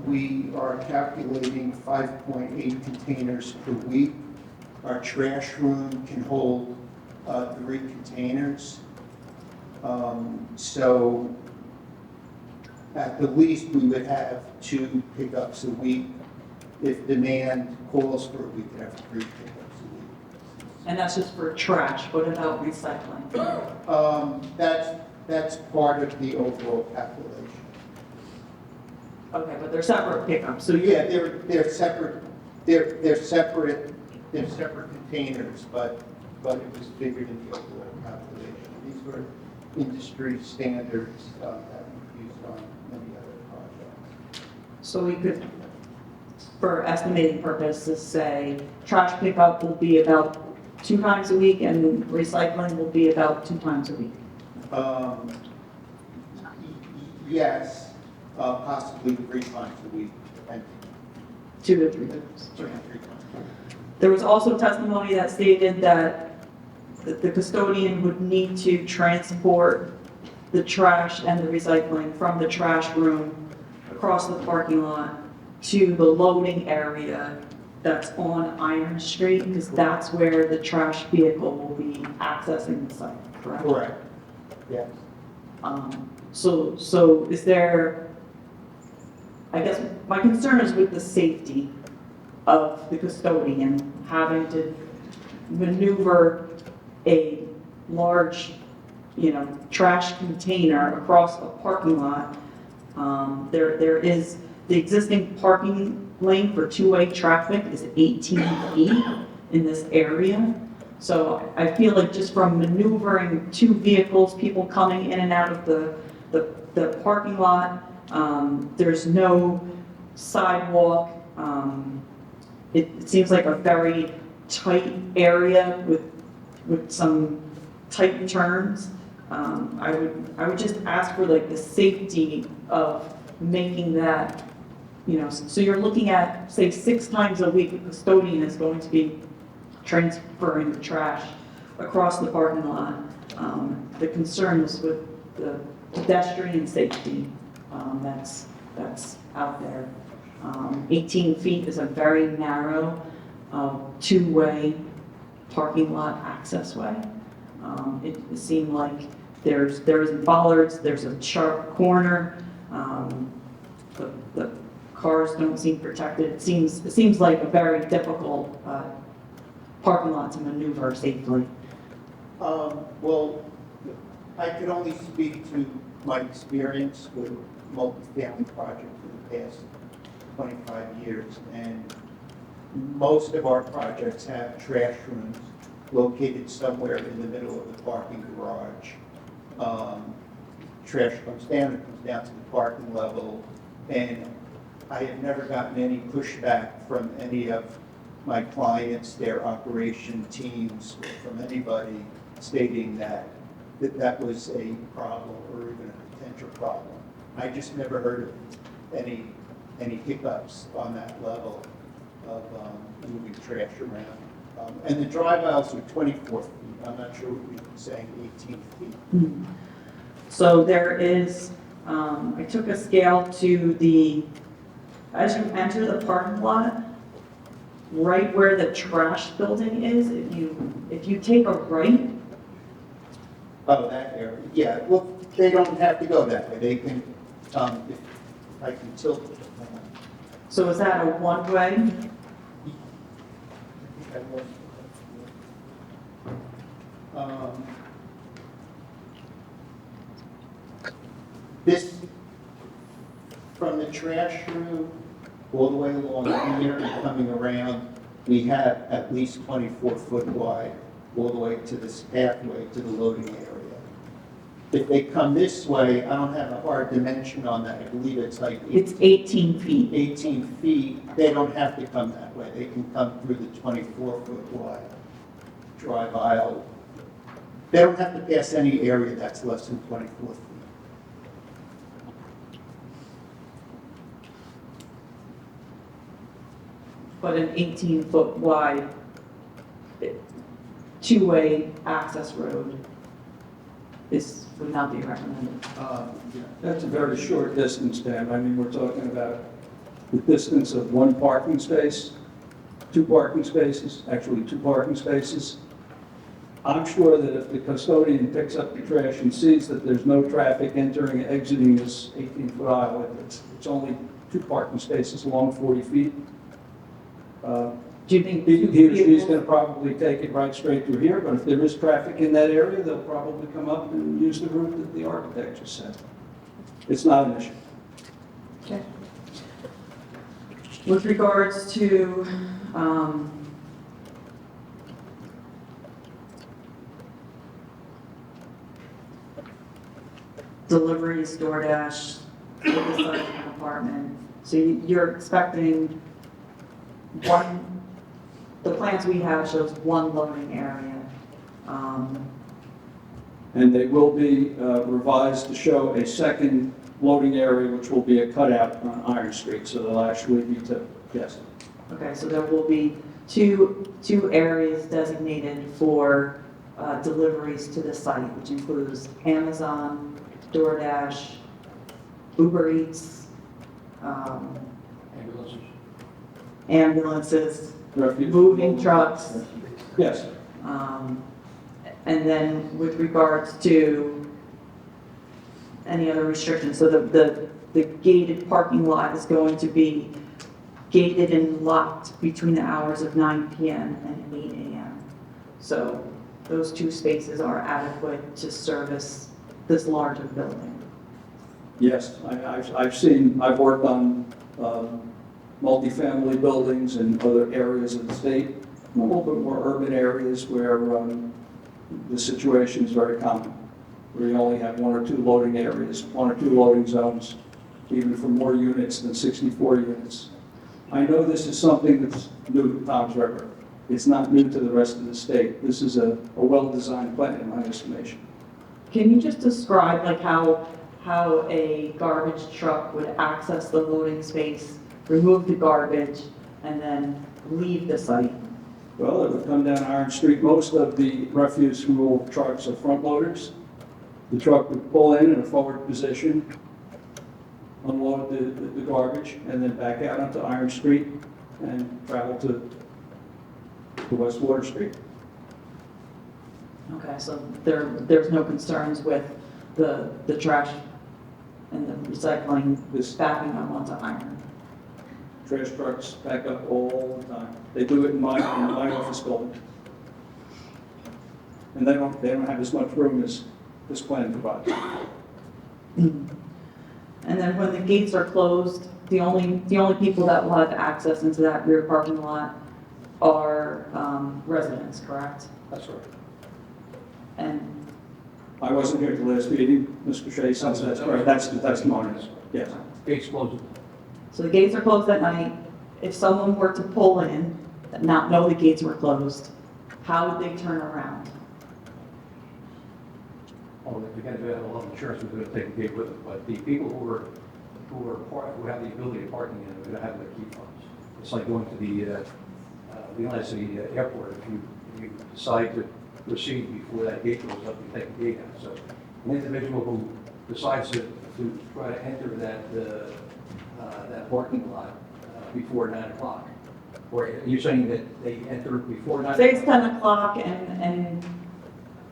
we are calculating 5.8 containers per week. Our trash room can hold 3 containers. So at the least, we would have 2 pickups a week. If demand calls for it, we could have 3 pickups a week. And that's just for trash, what about recycling? That's part of the overall calculation. Okay, but they're separate pickups, so So you, yeah, they're separate, they're separate containers, but it was figured in the overall calculation. These were industry standards that we used on many other projects. so we could, for estimating purposes, say trash pickup will be about 2 times a week and recycling will be about 2 times a week. Yes, possibly 3 times a week, and 2 to 3 times. 3 times. There was also testimony that stated that the custodian would need to transport the trash and the recycling from the trash room across the parking lot to the loading area that's on Iron Street, because that's where the trash vehicle will be accessing the site, correct? Correct, yes. So is there, I guess, my concern is with the safety of the custodian having to maneuver a large, trash container across a parking lot. There is, the existing parking lane for 2-way traffic is 18 feet in this area. So I feel like just from maneuvering 2 vehicles, people coming in and out of the parking lot, there's no sidewalk. It seems like a very tight area with some tight turns. I would just ask for like the safety of making that, so you're looking at, say, 6 times a week, a custodian is going to be transferring the trash across the parking lot. The concern is with the pedestrian safety that's out there. 18 feet is a very narrow 2-way parking lot access way. It seemed like there's bollards, there's a sharp corner, the cars don't seem protected. It seems like a very difficult parking lot to maneuver safely. Well, I could only speak to my experience with multifamily projects for the past 25 years, and most of our projects have trash rooms located somewhere in the middle of the parking garage. Trash comes down, it comes down to the parking level, and I have never gotten any pushback from any of my clients, their operation teams, or from anybody stating that was a problem or even a potential problem. I just never heard of any hiccups on that level of moving trash around. And the drive aisles are 24 feet. I'm not sure what you're saying, 18 feet. So there is, I took a scale to as you enter the parking lot, right where the trash building is, if you take a right. Oh, that area, yeah, well, they don't have to go that way, they can, if I can tilt it. So is that a one-way? This, from the trash room all the way along here and coming around, we have at least 24 foot wide all the way to this pathway to the loading area. If they come this way, I don't have a hard dimension on that, I believe it's like It's 18 feet. 18 feet, they don't have to come that way. They can come through the 24-foot wide drive aisle. They don't have to pass any area that's less than 24 feet. But an 18-foot wide 2-way access road is would not be recommended. That's a very short distance, Dan. I mean, we're talking about the distance of one parking space, two parking spaces, actually two parking spaces. I'm sure that if the custodian picks up the trash and sees that there's no traffic entering and exiting this 18-foot aisle, it's only two parking spaces along 40 feet. Do you think? He or she's going to probably take it right straight through here, but if there is traffic in that area, they'll probably come up and use the route that the architect just said. It's not an issue. Okay. With regards to, deliveries, DoorDash, oversight of an apartment, so you're expecting the plans we have shows one loading area. And they will be revised to show a second loading area, which will be a cutout on Iron Street, so they'll actually be two, yes. Okay, so there will be two areas designated for deliveries to the site, which includes Amazon, DoorDash, Uber Eats, ambulances, Refuge. moving trucks. Yes, And then with regards to any other restrictions, so the gated parking lot is going to be gated and locked between the hours of 9 p.m. and 8 a.m. So those two spaces are adequate to service this larger building. yes. I've worked on multifamily buildings in other areas of the state, a little bit more urban areas where the situation is very common, where you only have one or two loading areas, one or two loading zones, even for more units than 64 units. I know this is something that's new to Tom's River. It's not new to the rest of the state. This is a well-designed plan, in my estimation. Can you just describe like how a garbage truck would access the loading space, remove the garbage, and then leave the site? Well, it would come down Iron Street. Most of the refuse removal trucks are front loaders. The truck would pull in a forward position, unload the garbage, and then back out onto Iron Street and travel to West Water Street. Okay, so there's no concerns with the trash and the recycling backing up onto Iron? Trash trucks back up all the time. They do it in my office building. And they don't have as much room as this plan provides. And then when the gates are closed, the only people that will have access into that rear parking lot are residents, correct? That's right. And, I wasn't here at the last meeting. Mr. Shea says that's correct. That's the testimony. Yes. Gates closed. so the gates are closed at night. If someone were to pull in, and not know the gates were closed, how would they turn around? Oh, again, if they have a lot of insurance, we're going to take the gate with them. But the people who have the ability of parking in, are going to have their key fobs. It's like going to the Atlantic City airport. If you decide to proceed before that gate goes up, you take the gate out. So an individual who decides to try to enter that parking lot before 9 o'clock, or are you saying that they enter before 9 o'clock? Say it's 10 o'clock and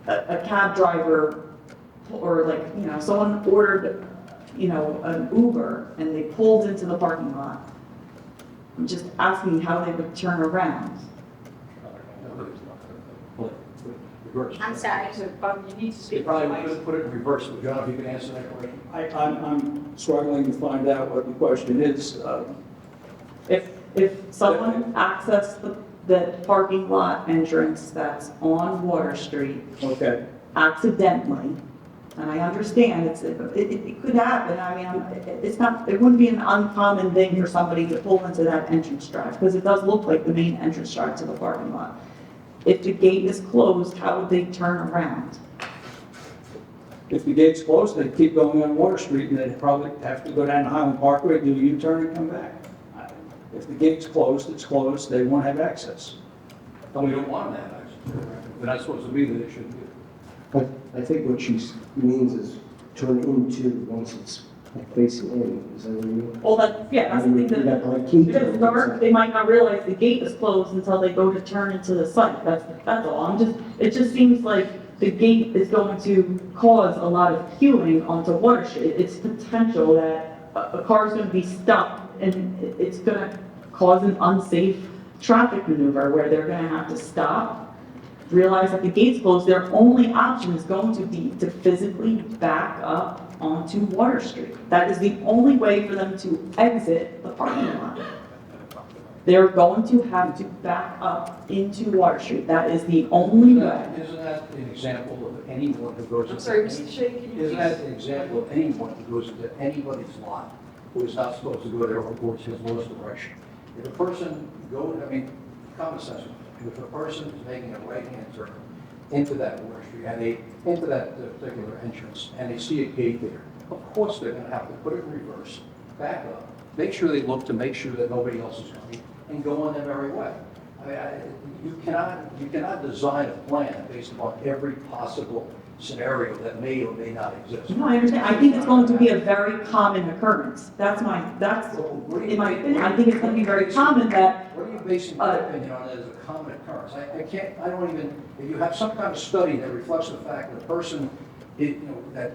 a cab driver, or like, someone ordered, an Uber and they pulled into the parking lot. I'm just asking how they would turn around. Reverse. I'm sorry, so you need to They speak. probably would put it in reverse, but John, if you can answer that question. I'm struggling to find out what the question is. If someone accessed the parking lot entrance that's on Water Street Okay. accidentally, and I understand it could happen, I mean, it wouldn't be an uncommon thing for somebody to pull into that entrance drive, because it does look like the main entrance drive to the parking lot. If the gate is closed, how would they turn around? If the gate's closed, they keep going on Water Street, and they'd probably have to go down Highland Parkway, do a U-turn, and come back. If the gate's closed, it's closed, they won't have access. And we don't want that, actually. They're not supposed to be there, they shouldn't be. I think what she means is turn into once it's like facing in, is that what you mean? Well, that's the thing You that, got like key. if it's dark, they might not realize the gate is closed until they go to turn into the site. That's all. It just seems like the gate is going to cause a lot of queuing onto Water Street. It's potential that a car is going to be stuck and it's going to cause an unsafe traffic maneuver where they're going to have to stop, realize that the gate's closed. Their only option is going to be to physically back up onto Water Street. That is the only way for them to exit the parking lot. They're going to have to back up into Water Street. That is the only way. Isn't that an example of anyone who goes into? I'm sorry, Mr. Shea, can you Isn't please? that an example of anyone who goes into anybody's lot who is not supposed to go there or has lost direction? If a person common sense, if a person is making a right-hand turn into that Water Street and into that particular entrance and they see a gate there, of course they're going to have to put it in reverse, back up, make sure they look to make sure that nobody else is coming, and go on their merry way. You cannot design a plan based upon every possible scenario that may or may not exist. No, I understand. I think it's going to be a very common occurrence. In my opinion, I think it's going to be very common that, What are you basing your opinion on as a common occurrence? If you have some kind of study that reflects the fact that a person, that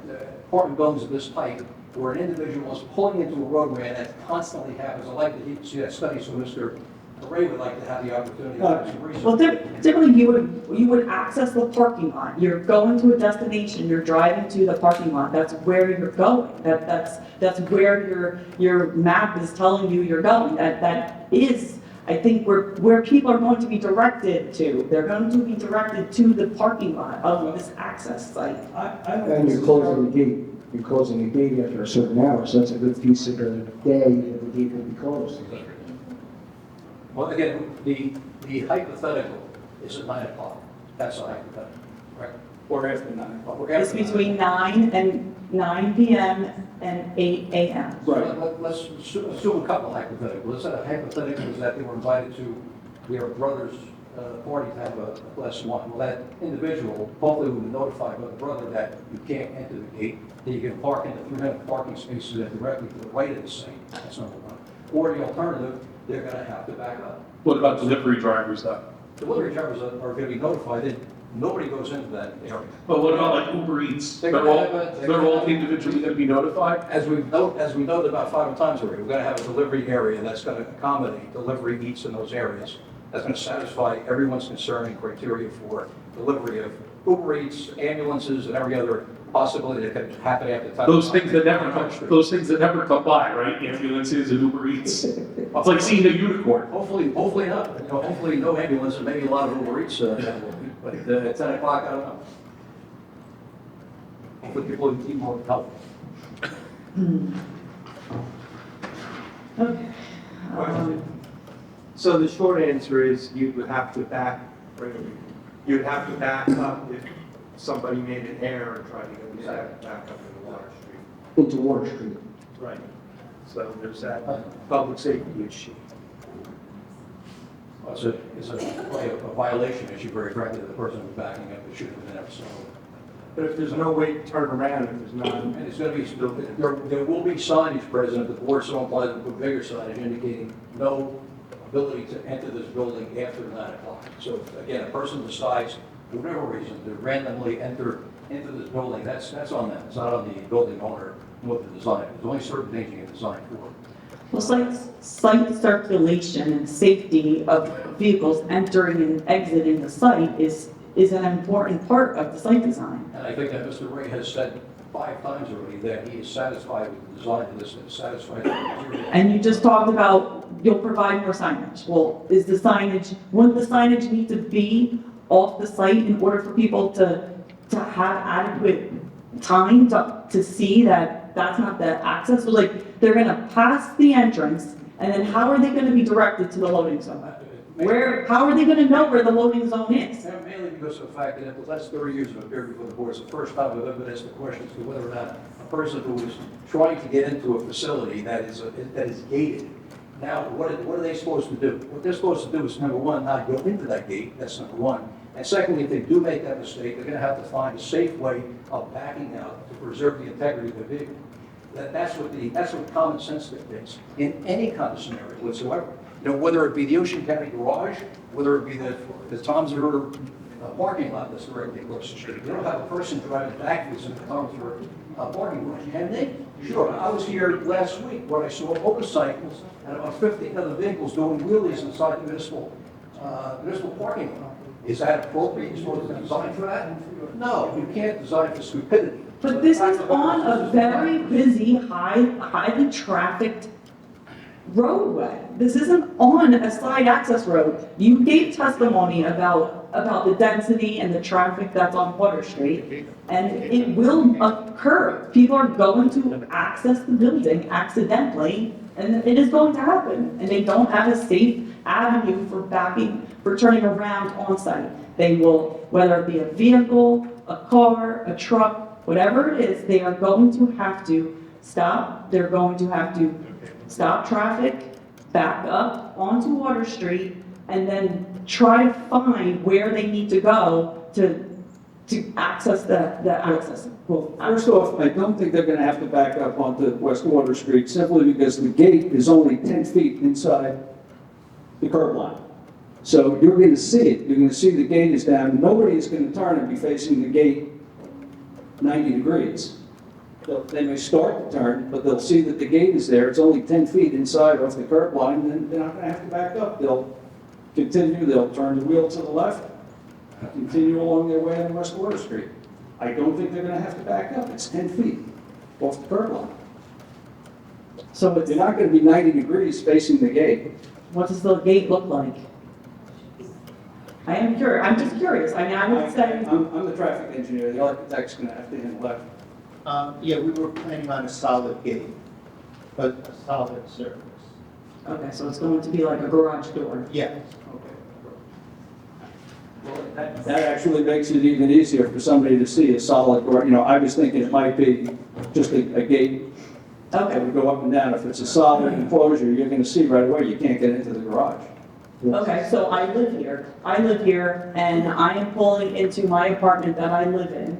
apartment buildings of this type, where an individual is pulling into a roadway and that constantly happens, I'd like to see that study, so Mr. Ray would like to have the opportunity to do some research. well, typically you would access the parking lot. You're going to a destination, you're driving to the parking lot. That's where you're going. That's where your map is telling you you're going. That is, I think, where people are going to be directed to. They're going to be directed to the parking lot of this access site. And you're closing the gate. You're closing the gate after a certain hour, so that's a good piece of the day that the gate will be closed. Well, again, the hypothetical is at 9 o'clock. That's a hypothetical, right? Or after 9 o'clock. Or It's after 9 between 9 p.m. and 8 a.m. So let's assume a couple hypotheticals. Let's say a hypothetical is that they were invited to their brother's party to have a glass of wine. Well, that individual hopefully will be notified by the brother that you can't enter the gate, that you can park in the 300 parking spaces that are directly to the right of the site. That's number one. Or the alternative, they're going to have to back up. What about delivery drivers though? Delivery drivers are going to be notified that nobody goes into that area. But what about like Uber Eats? They're They're gonna all, have a- they're all individually going to be notified? As we've noted about 5 times already, we're going to have a delivery area that's going to accommodate delivery eats in those areas. That's going to satisfy everyone's concern and criteria for delivery of Uber Eats, ambulances, and every other possibility that could happen after time. Those things that never come by, right? Ambulances and Uber Eats. It's like seeing a unicorn. Hopefully not. Hopefully no ambulance and maybe a lot of Uber Eats. But at 10 o'clock, I don't know. Hopefully people will eat more healthy. Okay. So the short answer is you would have to back up if somebody made an error and tried to go back up into Water Street. Into Water Street. Right. So there's that public safety issue. It's a violation issue very frankly. The person who's backing up, it should have been there. So. But if there's no way to turn around, if there's not. And it's going to be, there will be signage present, if the board so inclined to put bigger signage indicating no ability to enter this building after 9 o'clock. So again, a person decides, for whatever reason, to randomly enter into this building, that's on them. It's not on the building owner with the design. There's only certain things you can design for. Well, site circulation and safety of vehicles entering and exiting the site is an important part of the site design. And I think that Mr. Ray has said 5 times already that he is satisfied with the design of this and is satisfied with the material. And you just talked about you'll provide more signage. Well, wouldn't the signage need to be off the site in order for people to have adequate time to see that that's not the access? So like, they're gonna pass the entrance, and then how are they gonna be directed to the loading zone? How are they gonna know where the loading zone is? Mainly because of the fact that in the last 30 years of appearing before the board, it's the first time I've ever been asked the question as to whether or not a person who is trying to get into a facility that is gated. Now, what are they supposed to do? What they're supposed to do is, number one, not go into that gate, that's number one. And secondly, if they do make that mistake, they're gonna have to find a safe way of backing out to preserve the integrity of the vehicle. That's what common sense dictates in any kind of scenario whatsoever. You know, whether it be the Ocean County garage, whether it be the Tom's River parking lot that's directly across the street. You don't have a person driving backwards in the Tom's River parking lot, can they? Sure. I was here last week where I saw motorcycles and about 50 other vehicles doing wheelies inside the municipal parking lot. Is that appropriate? You're supposed to design for that? No, you can't design for stupidity. But this is on a very busy, highly trafficked roadway. This isn't on a side access road. You gave testimony about the density and the traffic that's on Water Street, and it will occur. People are going to access the building accidentally, and it is going to happen. And they don't have a safe avenue for turning around on site. They will, whether it be a vehicle, a car, a truck, whatever it is, they are going to have to stop. They're going to have to stop traffic, back up onto Water Street, and then try to find where they need to go to access the access. Well, first off, I don't think they're gonna have to back up onto West Water Street simply because the gate is only 10 feet inside the curb line. So you're gonna see it, you're gonna see the gate is down, nobody is gonna turn and be facing the gate 90 degrees. They may start to turn, but they'll see that the gate is there, it's only 10 feet inside off the curb line, and they're not gonna have to back up. They'll continue, they'll turn the wheel to the left, continue along their way on West Water Street. I don't think they're gonna have to back up, it's 10 feet off the curb line. So But they're not gonna be 90 degrees facing the gate. what does the gate look like? I am curious, I'm just curious. I mean, I would say, I'm the traffic engineer, the architect's gonna have to handle that. Yeah, we were planning on a solid gate, but a solid surface. okay, so it's going to be like a garage door. Yes. That actually makes it even easier for somebody to see a solid door. You know, I was thinking it might be just a gate that Okay, would go up and down. If it's a solid enclosure, you're gonna see right away, you can't get into the garage. okay, so I live here, and I am pulling into my apartment that I live in,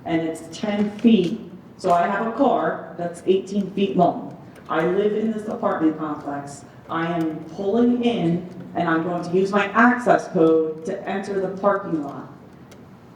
and it's 10 feet, so I have a car that's 18 feet long. I live in this apartment complex. I am pulling in, and I'm going to use my access code to enter the parking lot.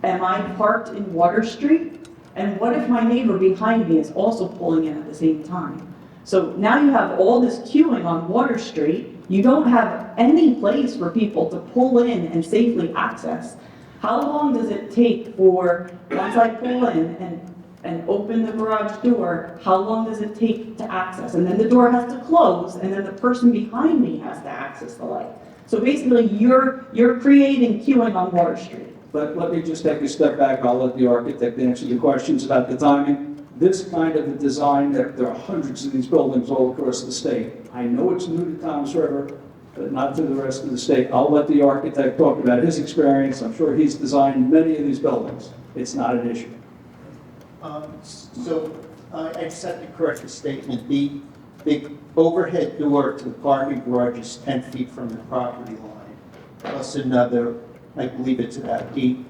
Am I parked in Water Street? And what if my neighbor behind me is also pulling in at the same time? So now you have all this queuing on Water Street. You don't have any place for people to pull in and safely access. How long does it take for, once I pull in and open the garage door, how long does it take to access? And then the door has to close, and then the person behind me has to access the light. So basically, you're creating queuing on Water Street. But let me just take a step back. I'll let the architect answer the questions about the timing. This kind of a design, there are hundreds of these buildings all across the state. I know it's new to Tom's River, but not to the rest of the state. I'll let the architect talk about his experience. I'm sure he's designed many of these buildings. It's not an issue. So I just have to correct the statement. The overhead door to the parking garage is 10 feet from the property line, plus another, I believe it's about 10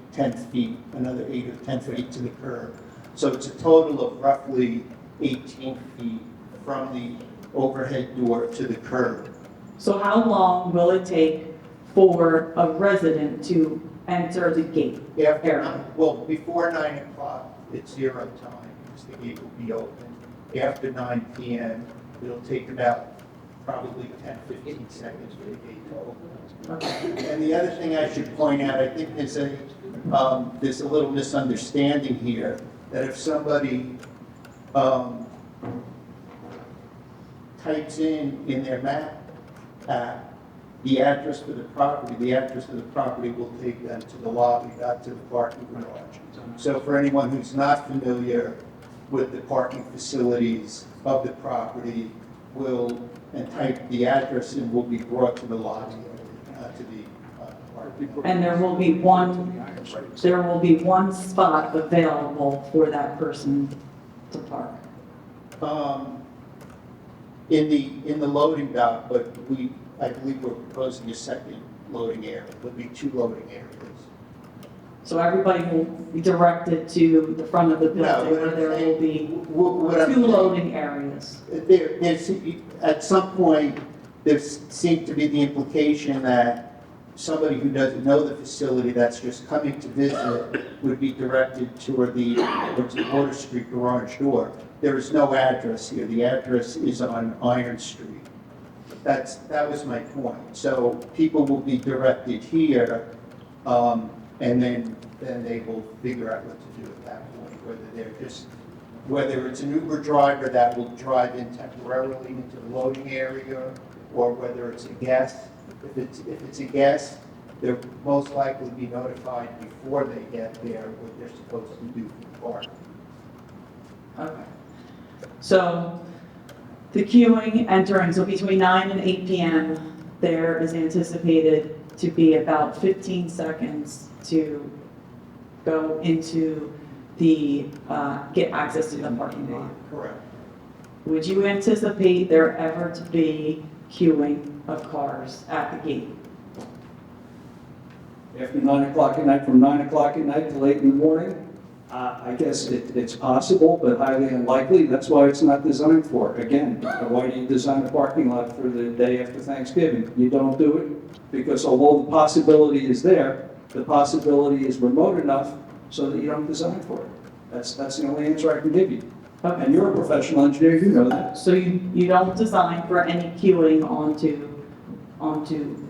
feet, another 8 or 10 feet to the curb. So it's a total of roughly 18 feet from the overhead door to the curb. So how long will it take for a resident to enter the gate? Well, before 9 o'clock, it's 0 time, because the gate will be open. After 9 p.m., it'll take about probably 10, 15 seconds for the gate to open. And the other thing I should point out, I think there's a little misunderstanding here, that if somebody types in their map app the address for the property will take them to the lobby, not to the parking garage. So for anyone who's not familiar with the parking facilities of the property, and type the address in, will be brought to the lobby, to the parking. And there will be one spot available for that person to park. In the loading dock, but I believe we're proposing a second loading area. There'll be 2 loading areas. So everybody will be directed to the front of the No, building what where I'm there will saying- be What I'm two saying- loading areas. There's, at some point, there seemed to be the implication that somebody who doesn't know the facility that's just coming to visit would be directed toward the Water Street garage door. There is no address here. The address is on Iron Street. That was my point. So people will be directed here, and then they will figure out what to do at that point, whether it's an Uber driver that will drive in temporarily into the loading area, or whether it's a guest. If it's a guest, they'll most likely be notified before they get there what they're supposed to do for the park. Okay. So the queuing entering, so between 9 and 8 p.m., there is anticipated to be about 15 seconds to go into the, get access to the parking lot. Correct. Would you anticipate there ever to be queuing of cars at the gate? After 9 o'clock at night, from 9 o'clock at night to late in the morning, I guess it's possible, but highly unlikely. That's why it's not designed for. Again, why do you design a parking lot for the day after Thanksgiving? You don't do it because although the possibility is there, the possibility is remote enough so that you don't design for it. That's the only answer I can give you. And you're a professional engineer, you know that. So you don't design for any queuing onto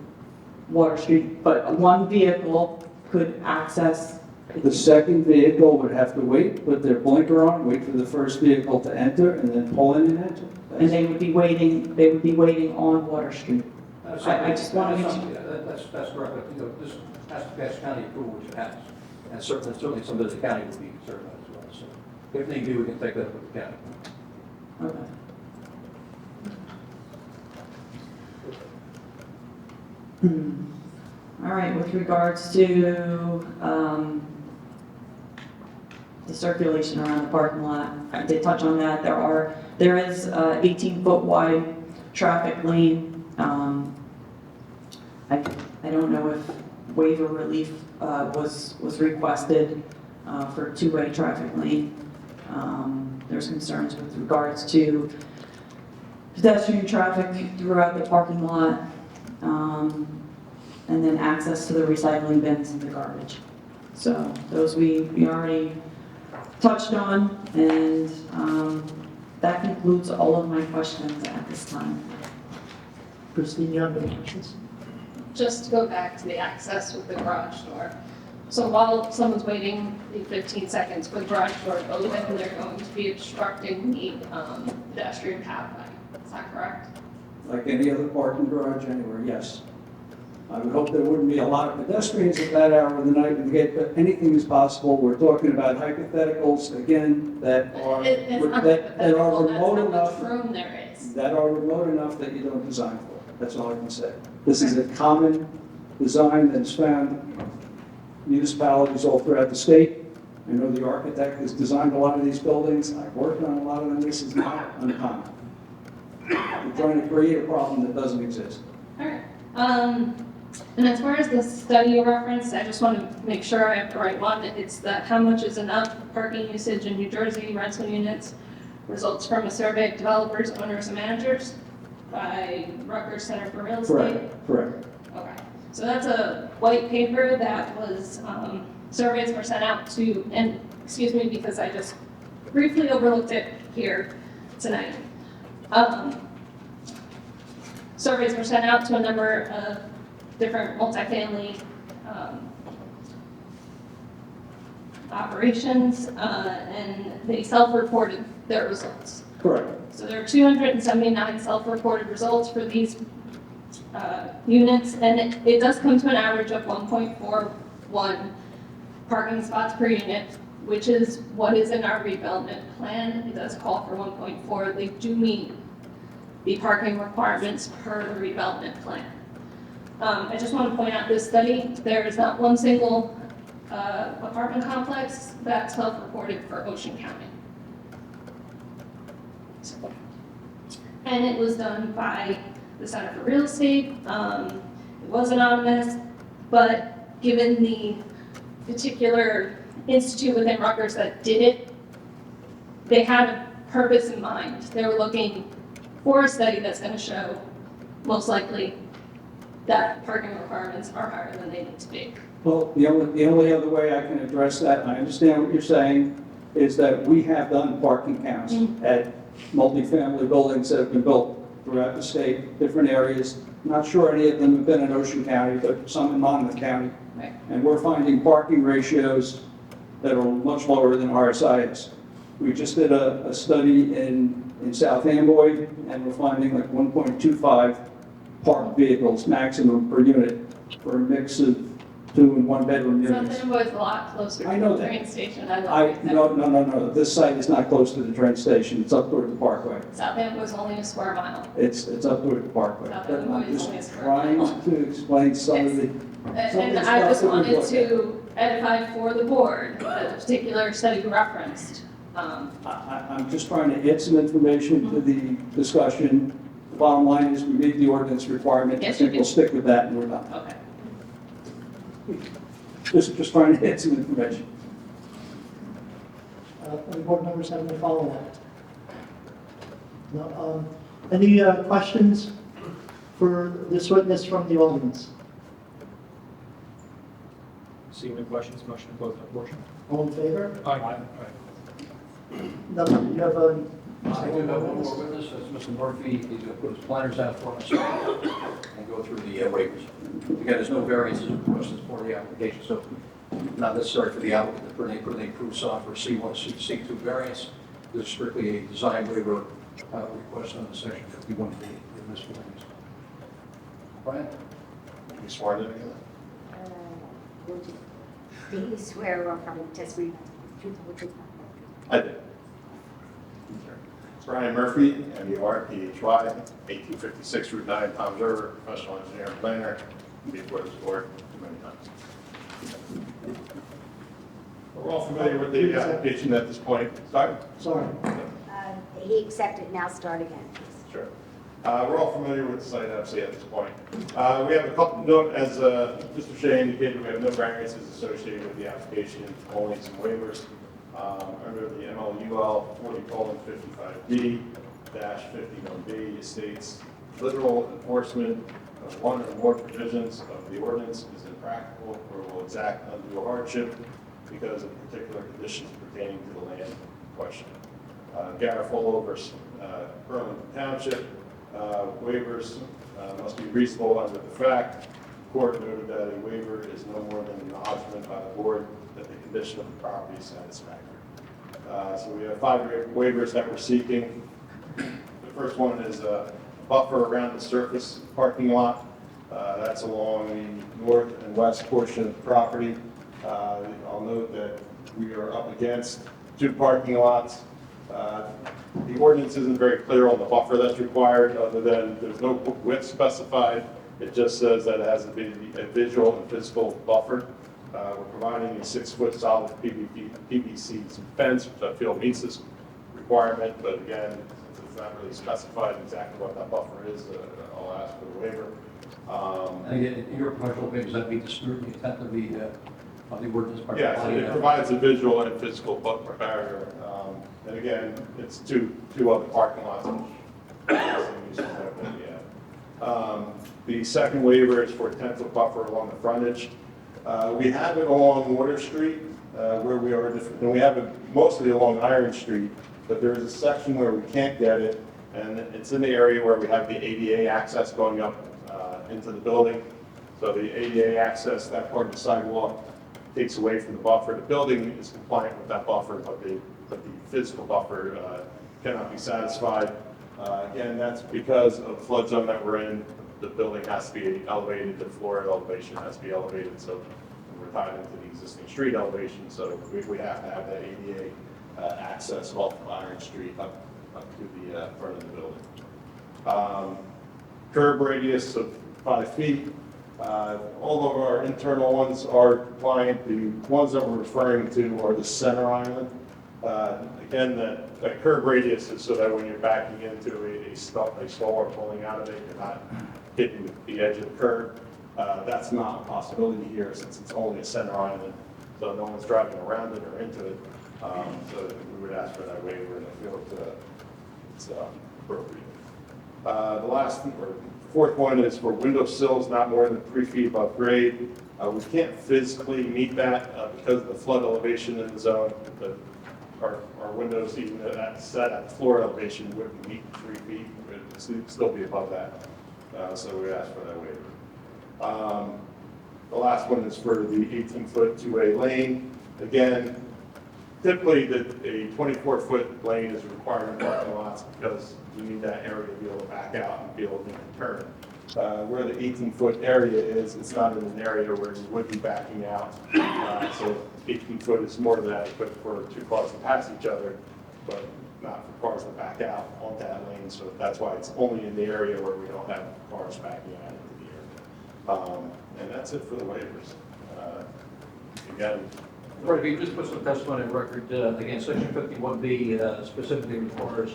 Water Street, but one vehicle could access. The second vehicle would have to wait, put their blinker on, wait for the first vehicle to enter, and then pull in and enter. And they would be waiting on Water Street. I just want to make sure. That's correct, but, you know, this has to pass county approval, which it has. And certainly something that the county would be concerned about as well, so if need be, we can take that up with the county. Okay. All right, with regards to the circulation around the parking lot, I did touch on that. There is 18-foot wide traffic lane. I don't know if waiver relief was requested for two-way traffic lane. There's concerns with regards to pedestrian traffic throughout the parking lot, and then access to the recycling bins and the garbage. So those we already touched on, and that concludes all of my questions at this time. Christine, you have any questions? Just to go back to the access with the garage door. So while someone's waiting the 15 seconds for the garage door to open, they're going to be obstructing the pedestrian pathway. Is that correct? Like any other parking garage anywhere, yes. I would hope there wouldn't be a lot of pedestrians at that hour of the night and get, but anything is possible. We're talking about hypotheticals, again, that are, It's not that are hypothetical, remote that's enough, how much room there is. that are remote enough that you don't design for. That's all I can say. This is a common design that is found in municipalities all throughout the state. I know the architect has designed a lot of these buildings. I've worked on a lot of them. This is not uncommon. We're trying to create a problem that doesn't exist. All right. And as far as the study you referenced, I just want to make sure I have the right one. It's that how much is enough parking usage in New Jersey rental units results from a survey of developers, owners, and managers by Rutgers Center for Real Estate. Correct. Okay, so that's a white paper that was, surveys were sent out to, and excuse me, because I just briefly overlooked it here tonight. Surveys were sent out to a number of different multifamily operations, and they self-reported their results. Correct. So there are 279 self-reported results for these units, and it does come to an average of 1.41 parking spots per unit, which is what is in our redevelopment plan. It does call for 1.4. They do meet the parking requirements per the redevelopment plan. I just want to point out this study, there is not one single apartment complex that's self-reported for Ocean County. And it was done by the Center for Real Estate. It was anonymous, but given the particular institute within Rutgers that did it, they had a purpose in mind. They were looking for a study that's going to show, most likely, that parking requirements are higher than they need to be. Well, the only other way I can address that, and I understand what you're saying, is that we have done parking counts at multifamily buildings that have been built throughout the state, different areas. Not sure any of them have been in Ocean County, but some in Monmouth County. Right. And we're finding parking ratios that are much lower than RSIS. We just did a study in South Amboy, and we're finding like 1.25 parked vehicles maximum per unit for a mix of 2- and 1-bedroom units. South Amboy is a lot closer to I know the that. train station. I love No. This site is not close to the train station. It's up toward the Parkway. South Amboy is only a square mile. It's up toward the Parkway. South But Amboy I'm is just only a square trying mile. to explain some of the. And I just wanted to edify for the board that the particular study referenced. I'm just trying to add some information to the discussion. The bottom line is we meet the ordinance requirement. I Yes, you think we'll do. stick with that and we're done. Okay. Just trying to add some information. Any board members have any follow-up? No, any questions for this witness from the audience? See any questions, motion to close that portion? All in favor? Aye. No, you have a. I do have one more witness, that's Mr. Murphy. He's going to put his planners out for us and go through the waivers. Again, there's no variances or questions for the application, so not necessary for the applicant to put any proofs on for C1, C2 variance. There's strictly a design waiver request under section 51B of this ordinance. Brian? You sworn in again? Do you swear or affirm testimony truthful, truthful? I did. Brian Murphy, M-U-R, P-H-Y, 1856 Route 9, Tom's River, professional engineer and planner, before this board many times. We're all familiar with the application at this point. Sorry. He accepted, now start again, please. Sure. We're all familiar with the site, obviously, at this point. We have a couple, note as Mr. Shea indicated, we have no variances associated with the application, only some waivers. Under the MLUL 40:55B-51B, it states literal enforcement of one or more provisions of the ordinance is impractical or will exact undue hardship because of particular conditions pertaining to the land in question. Garofalo versus Berlin Township, waivers must be reasonable under the fact. The court noted that a waiver is no more than an acknowledgement by the board that the condition of the property is satisfactory. So we have 5 waivers that we're seeking. The first one is a buffer around the surface parking lot. That's along the north and west portion of the property. I'll note that we are up against 2 parking lots. The ordinance isn't very clear on the buffer that's required, other than there's no width specified. It just says that it has to be a visual and physical buffer. We're providing a 6-foot solid PVC fence, which I feel meets this requirement, but again, since it's not really specified exactly what that buffer is, I'll ask for the waiver. And again, in your professional opinion, does that meet the scrutiny intent of the ordinance? Yes, it provides a visual and physical buffer barrier. And again, it's two other parking lots. The second waiver is for a 10-foot buffer along the frontage. We have it along Water Street, where we are, and we have it mostly along Iron Street, but there is a section where we can't get it, and it's in the area where we have the ADA access going up into the building. So the ADA access, that part of the sidewalk, takes away from the buffer. The building is compliant with that buffer, but the physical buffer cannot be satisfied. Again, that's because of the flood zone that we're in. The building has to be elevated, the floor elevation has to be elevated, so we're tied into the existing street elevation, so we have to have that ADA access off of Iron Street up to the front of the building. Curb radius of 5 feet. All of our internal ones are compliant. The ones that we're referring to are the center island. Again, that curb radius is so that when you're backing into a stall or pulling out of it, you're not hitting the edge of the curb. That's not a possibility here since it's only a center island. so no one's driving around it or into it. So we would ask for that waiver, and I feel it's appropriate. The last, or fourth one is for window sills not more than 3 feet above grade. We can't physically meet that because of the flood elevation in the zone. But our windows, even at that set at floor elevation, wouldn't meet 3 feet, it would still be above that. So we ask for that waiver. The last one is for the 18-foot two-way lane. Again, typically a 24-foot lane is required in parking lots because you need that area to be able to back out and be able to make a turn. Where the 18-foot area is, it's not in an area where you would be backing out. So 18-foot is more than adequate for 2 cars to pass each other, but not for cars to back out on that lane. So that's why it's only in the area where we don't have cars backing out into the area. And that's it for the waivers. Again, Right, if you just put some testimony on record, again, section 51B specifically requires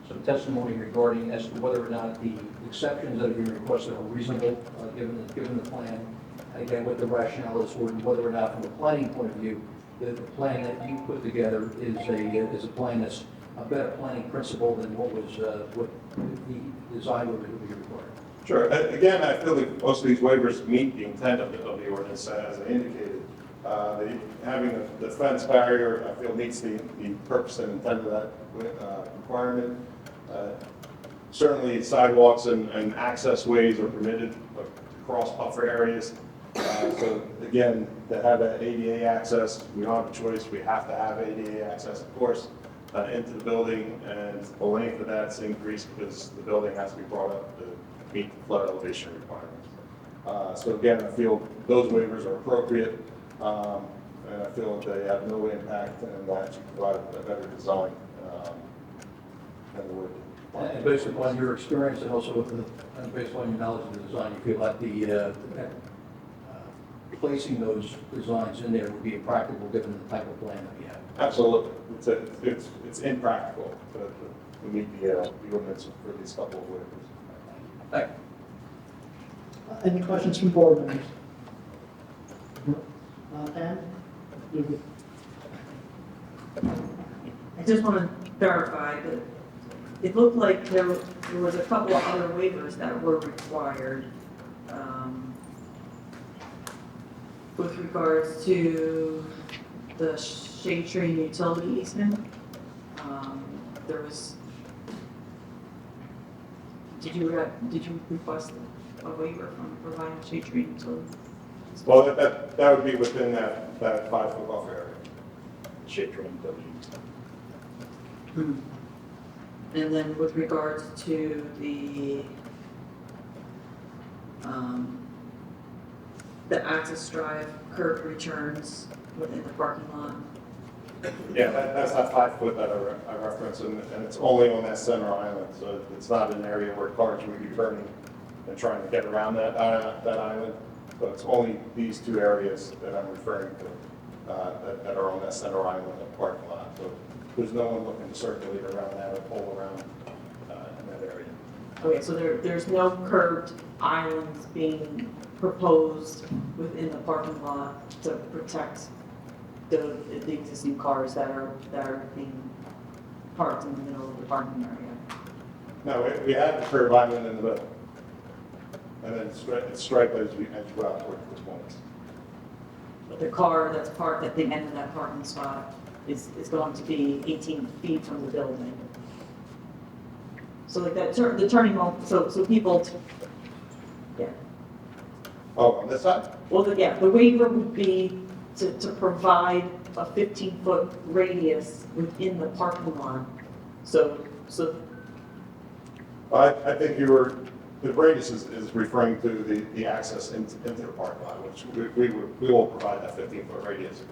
some testimony regarding as to whether or not the exceptions that are being requested are reasonable, given the plan. And again, what the rationale is for, whether or not from a planning point of view, the plan that you put together is a plan that's a better planning principle than what the design would be required. sure. Again, I feel that most of these waivers meet the intent of the ordinance, as I indicated. Having the fence barrier, I feel meets the purpose and intent of that requirement. Certainly sidewalks and access ways are permitted across buffer areas. So again, to have that ADA access, we don't have a choice. We have to have ADA access, of course, into the building, and the length of that's increased because the building has to be brought up to meet the flood elevation requirements. So again, I feel those waivers are appropriate. And I feel that they have no impact and that actually provide a better design than the would. And based upon your experience and also and based on your knowledge of the design, you feel like placing those designs in there would be impractical given the type of plan that we have. Absolutely. It's impractical to meet the ordinance for these couple of waivers. Thank you. Any questions from board members? Ann? You're good. I just want to verify that it looked like there was a couple of other waivers that were required with regards to the shade tree and utility easement. There was, did you request a waiver from providing shade tree and utility? Well, that would be within that 5-foot buffer area. Shade tree and building. And then with regards to the access drive curb returns within the parking lot. Yeah, that's that 5-foot that I referenced, and it's only on that center island, so it's not an area where cars would be turning and trying to get around that island. But it's only these 2 areas that I'm referring to that are on that center island of the parking lot. So there's no one looking to circulate around that or pull around in that area. Okay, so there's no curved islands being proposed within the parking lot to protect the existing cars that are being parked in the middle of the parking area. No, we have the curb island in the middle. And then it's striped as you go out towards the points. The car that's parked at the end of that parking spot is going to be 18 feet from the building. So like that, the turning moment, so people, yeah. Oh, on this side? Well, the waiver would be to provide a 15-foot radius within the parking lot. So. I think the radius is referring to the access into the parking lot, which we will provide that 15-foot radius.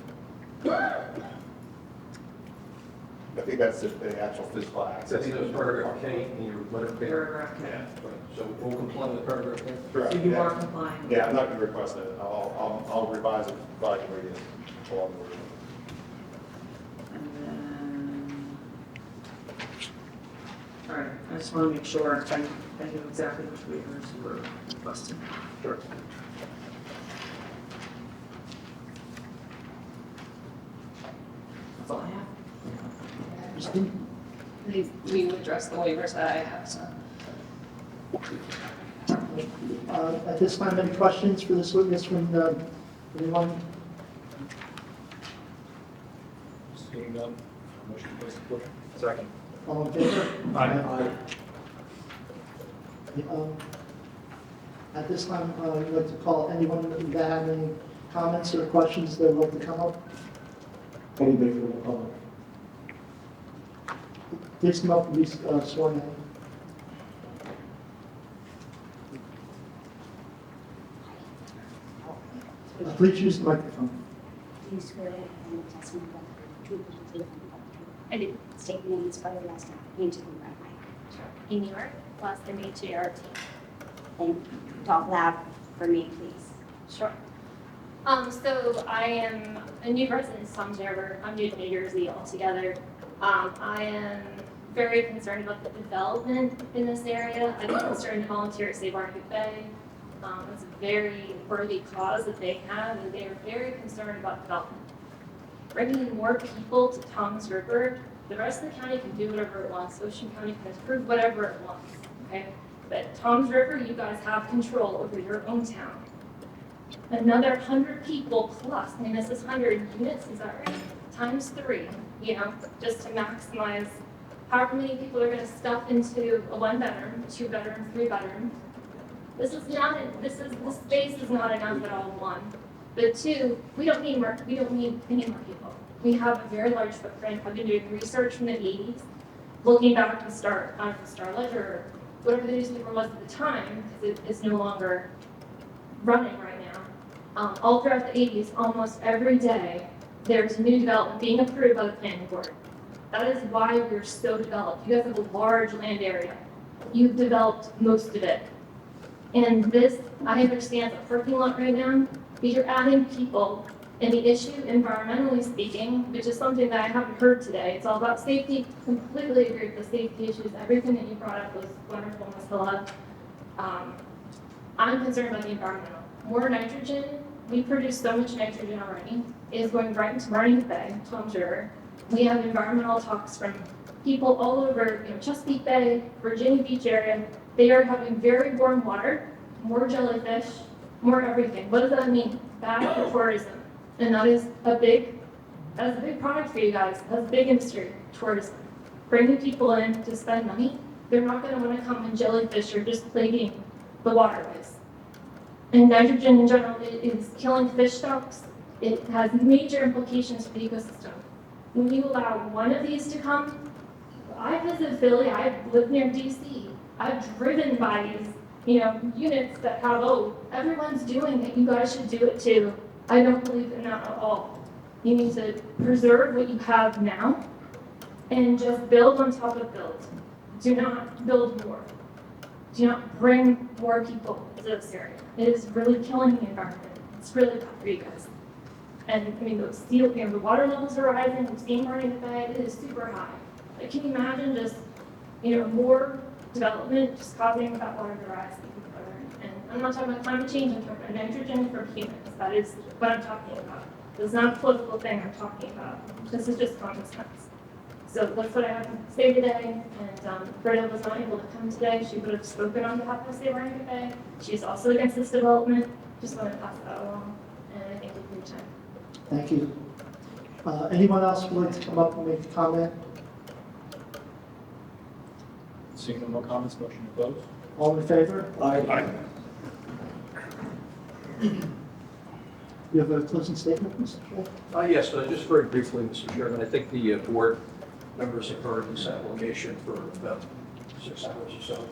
I think that's the actual physical I access. think that was paragraph K in your letter. Paragraph K. Yeah. So we'll comply with paragraph K. Correct. So you yeah. are complying. Yeah, I'm not going to request it. I'll revise it, provide the radius along the way. And then, all right, I just want to make sure I knew exactly which waivers were requested. Sure. we address the waivers that I have, so. At this time, any questions for this witness from anyone? Seeing none, motion to place the portion. Second. All in favor? Aye. At this time, I'd like to call anyone that have any comments or questions they'd like to come up. Anybody from the public? Please come up and be sworn in. Please use the microphone. Do you swear that any testimony that the truth is the truth and nothing but the truth? I do. State your name, spell your last name, name to the right. In New York, last name H-A-R-T. And talk loud for me, please. Sure. So I am a new resident of Toms River. I'm new to New Jersey altogether. I am very concerned about the development in this area. I've been concerned to volunteer at Save Barnegat Bay. It's a very worthy cause that they have, and they are very concerned about development. Bringing in more people to Toms River, the rest of the county can do whatever it wants. Ocean County can approve whatever it wants, okay? But Toms River, you guys have control over your own town. Another 100 people plus, I mean, this is 100 units, is that right? Times 3, you know, just to maximize however many people are gonna stuff into a 1-bedroom, 2-bedroom, 3-bedroom. This space is not enough at all, 1. But 2, we don't need any more people. We have a very large footprint. I've been doing research from the 80s, looking back to Star Ledger, or whatever the newspaper was at the time, because it is no longer running right now. All throughout the 80s, almost every day, there's new development being approved by the planning board. That is why we're so developed. You guys have a large land area. You've developed most of it. And this, I understand, the parking lot right now, because you're adding people, and the issue, environmentally speaking, which is something that I haven't heard today, it's all about safety. Completely agree with the safety issues. Everything that you brought up was wonderful, Ms. Hilla. I'm concerned about the environmental. More nitrogen, we produce so much nitrogen already, is going right into Barnegat Bay, Toms River. We have environmental talks from people all over, Chesapeake Bay, Virginia Beach area. They are having very warm water, more jellyfish, more everything. What does that mean? Bad for tourism. And that is a big product for you guys. That's a big industry, tourism. Bringing people in to spend money, they're not going to want to come and jellyfish or just plaguing the waterways. And nitrogen in general is killing fish stocks. It has major implications for the ecosystem. When you allow one of these to come, I visit Philly, I live near DC. I've driven by these, units that have, everyone's doing it, you guys should do it too. I don't believe in that at all. You need to preserve what you have now and just build on top of build. Do not build more. Do not bring more people to this area. It is really killing the environment. It's really bad for you guys. And the water levels are rising. We've seen Barnegat Bay. It is super high. Like, can you imagine just, more development just causing that water to rise even further? And I'm not talking about climate change. I'm talking about nitrogen for humans. That is what I'm talking about. This is not a political thing I'm talking about. This is just common sense. So that's what I have to say today. And Britta was not able to come today. She would have spoken on behalf of Save Barnegat Bay. She's also against this development. Just want to pass that along. And I thank you for your time. Thank you. Anyone else would like to come up and make a comment? Seeing no more comments, motion to close. All in favor? Aye. You have a closing statement, Mr. Chair? Yes, just very briefly, Mr. Chairman. I think the board members have heard this application for about 6 hours or so,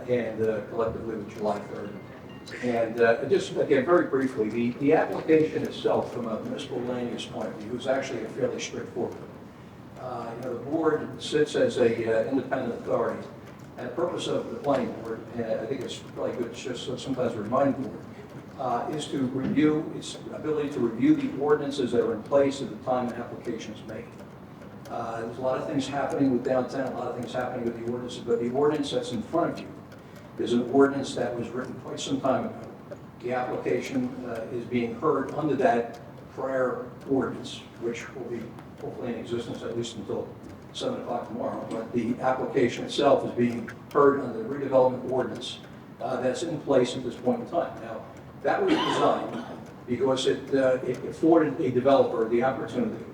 and collectively with July 3rd. And just, again, very briefly, the application itself from a municipal land use point of view is actually a fairly straightforward. The board sits as a independent authority, and the purpose of the planning board, and I think it's really good just so sometimes remind the board, is to review its ability to review the ordinances that are in place at the time an application is made. There's a lot of things happening with downtown, a lot of things happening with the ordinances, but the ordinance that's in front of you is an ordinance that was written quite some time ago. The application is being heard under that prior ordinance, which will be hopefully in existence at least until 7 o'clock tomorrow, but the application itself is being heard under the redevelopment ordinance that's in place at this point in time. Now, that was designed because it afforded a developer the opportunity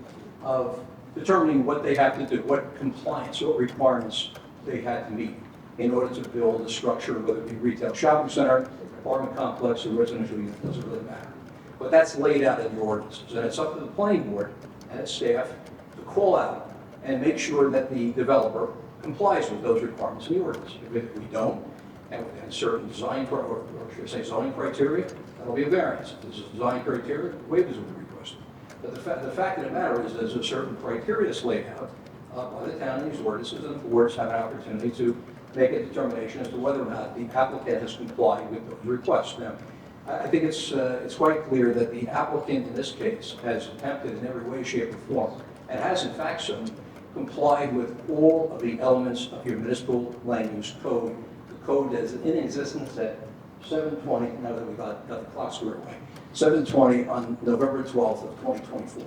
of determining what they have to do, what compliance, what requirements they had to meet in order to build a structure, whether it be retail shopping center, apartment complex, or residential unit, doesn't really matter. But that's laid out in the ordinances, and it's up to the planning board and its staff to call out and make sure that the developer complies with those requirements in the ordinance. If we don't, and within certain design, or should I say zoning criteria, that'll be a variance. If there's a design criteria, waivers will be requested. But the fact of the matter is there's a certain criteria that's laid out by the town in these ordinances, and the boards have an opportunity to make a determination as to whether or not the applicant has complied with those requests. Now, I think it's quite clear that the applicant in this case has attempted in every way, shape, or form, and has in fact so complied with all of the elements of your municipal land use code. The code that is in existence at 7/20, now that we got the clock squared away, 7/20 on November 12th of 2024.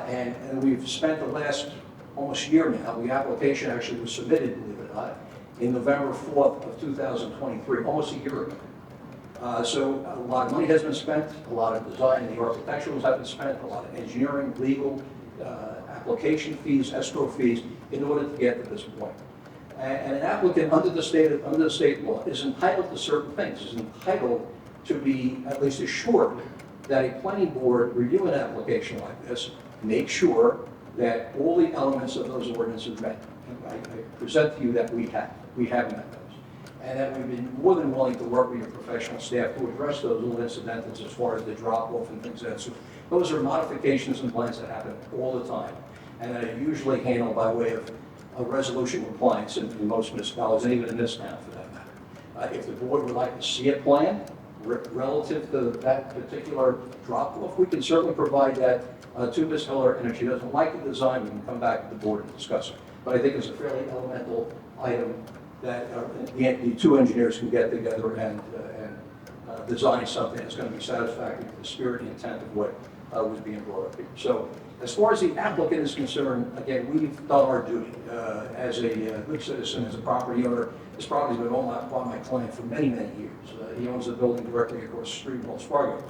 And we've spent the last almost year now, the application actually was submitted, believe it or not, in November 4th of 2023, almost a year ago. So a lot of money has been spent, a lot of design and the architecturals have been spent, a lot of engineering, legal, application fees, escrow fees, in order to get to this point. And an applicant under the state law is entitled to certain things, is entitled to be at least assured that a planning board reviewing an application like this make sure that all the elements of those ordinances are met. And I present to you that we have met those. And that we've been more than willing to work with your professional staff to address those little incidentals as far as the drop-off and things like that. So those are modifications and plans that happen all the time, and that are usually handled by way of a resolution compliance in most municipalities, and even in this town for that matter. If the board would like to see a plan relative to that particular drop-off, we can certainly provide that to Ms. Hiller, and if she doesn't like the design, we can come back to the board and discuss it. But I think it's a fairly elemental item that the two engineers can get together and design something that's going to be satisfactory to the spirit and intent of what was being brought up here. So as far as the applicant is concerned, again, we've done our duty as a good citizen, as a property owner. This property's been owned by my client for many, many years. He owns the building directly across the street, Wells Fargo.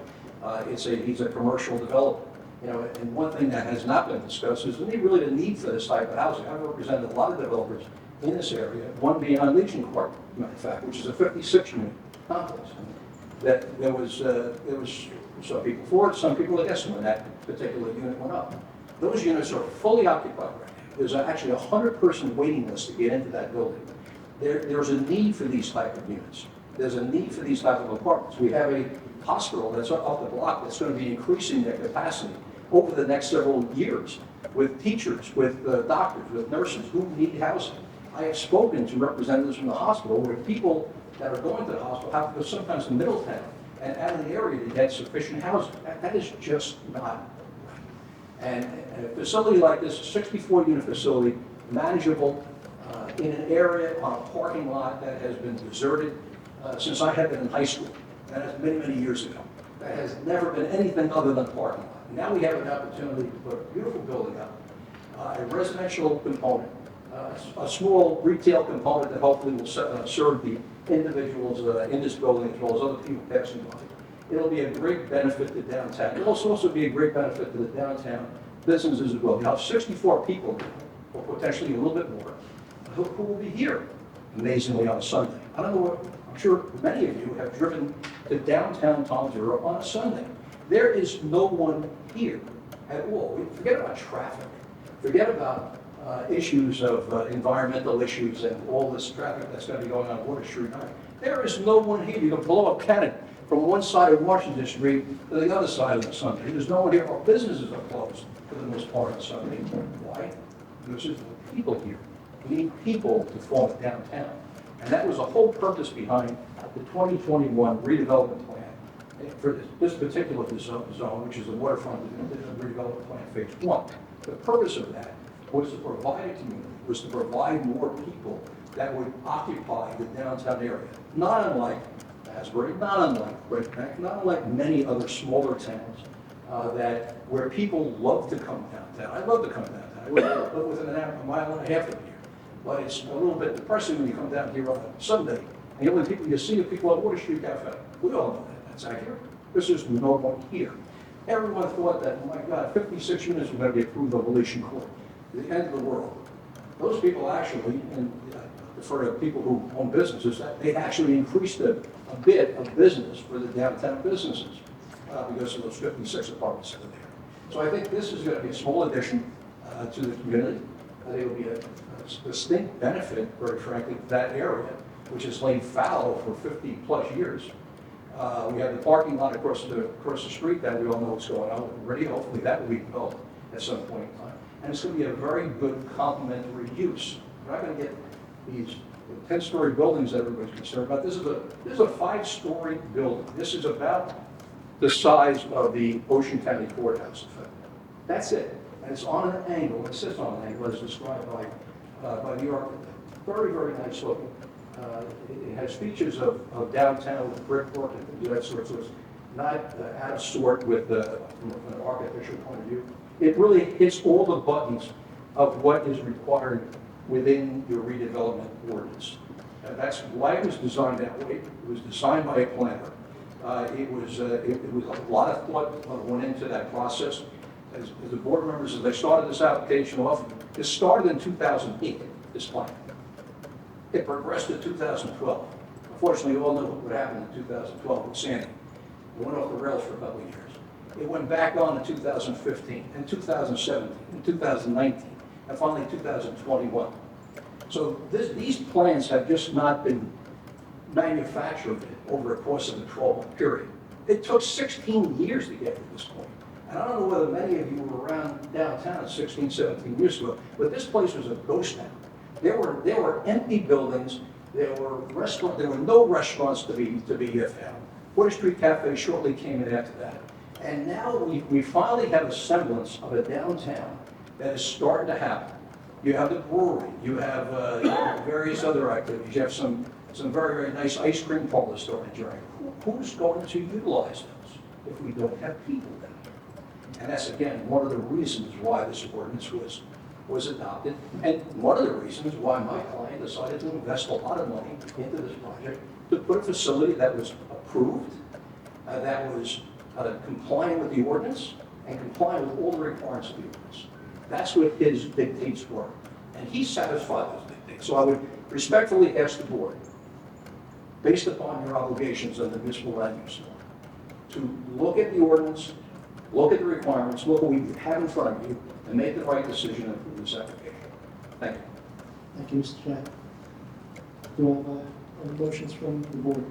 He's a commercial developer. You know, and one thing that has not been discussed is really the need for this type of housing. I've represented a lot of developers in this area, one being on Legion Court, matter of fact, which is a 56-unit complex. That there was some people for it, some people against it when that particular unit went up. Those units are fully occupied right now. There's actually a 100-person waiting list to get into that building. There's a need for these type of units. There's a need for these type of apartments. We have a hospital that's up the block that's going to be increasing their capacity over the next several years with teachers, with doctors, with nurses who need housing. I have spoken to representatives from the hospital where people that are going to the hospital have to go sometimes to Middletown and out of the area to get sufficient housing. That is just not right. And a facility like this, a 64-unit facility, manageable in an area on a parking lot that has been deserted since I have been in high school. That is many, many years ago. That has never been anything other than a parking lot. Now we have an opportunity to put a beautiful building up, a residential component, a small retail component that hopefully will serve the individuals in this building as well as other people passing by. It'll be a great benefit to downtown. It'll also be a great benefit to the downtown businesses as well. You have 64 people now, or potentially a little bit more, who will be here, amazingly, on a Sunday. I don't know what, I'm sure many of you have driven to downtown Townsville on a Sunday. There is no one here at all. Forget about traffic. Forget about issues of environmental issues and all this traffic that's going to be going on Water Street 9. There is no one here. You can blow up Cannon from one side of Washington Street to the other side of the Sunday. There's no one here. Our businesses are closed for the most part of Sunday. Why? Because there's no people here. We need people to form downtown. And that was the whole purpose behind the 2021 redevelopment plan for this particular zone, which is the waterfront redevelopment plan phase 1. The purpose of that was to provide a community, was to provide more people that would occupy the downtown area. Not unlike Asbury, not unlike Red Bank, not unlike many other smaller towns where people love to come downtown. I love to come downtown. I live within a mile and a half of here. But it's a little bit depressing when you come down here on a Sunday, and the only people you see are people at Water Street Cafe. We all know that, that's accurate. This is normal here. Everyone thought that, oh my God, 56 units were going to be approved of Elysian Court, the end of the world. Those people actually, and for the people who own businesses, that they actually increased a bit of business for the downtown businesses because of those 56 apartments that are there. So I think this is going to be a small addition to the community. I think it will be a distinct benefit, very frankly, to that area, which has lain fallow for 50 plus years. We have the parking lot across the street that we all know what's going on already. Hopefully that will be built at some point in time. And it's going to be a very good complementary use. We're not going to get these 10-story buildings that everybody's concerned about. This is a 5-story building. This is about the size of the Ocean County Courthouse. That's it. And it's on an angle. It sits on an angle as described by the architect. Very, very nice looking. It has features of downtown with brickwork and things of that sort. So it's not out of sort with from an architectural point of view. It really hits all the buttons of what is required within your redevelopment ordinance. And that's why it was designed that way. It was designed by a planner. It was a lot of thought went into that process. As the board members, as they started this application off, it started in 2008, this plan. It progressed to 2012. Unfortunately, you all know what happened in 2012 with Sandy. It went off the rails for a couple of years. It went back on in 2015, and 2017, and 2019, and finally 2021. So these plans have just not been manufactured over a course of a 12-month period. It took 16 years to get to this point. And I don't know whether many of you were around downtown 16, 17 years ago, but this place was a ghost town. There were empty buildings. There were restaurants. There were no restaurants to be found. Water Street Cafe shortly came in after that. And now we finally have a semblance of a downtown that is starting to happen. You have the brewery. You have various other activities. You have some very, very nice ice cream parlors starting during. Who's going to utilize those if we don't have people there? And that's, again, one of the reasons why this ordinance was adopted, and one of the reasons why my client decided to invest a lot of money into this project to put a facility that was approved, that was complying with the ordinance, and complying with all the requirements of the ordinance. That's what his dictates were. And he satisfied those dictates. So I would respectfully ask the board, based upon your obligations under the municipal land use law, to look at the ordinance, look at the requirements, look what we have in front of you, and make the right decision and approve this application. Thank you. Thank you, Mr. Jack. Do you have any motions from the board?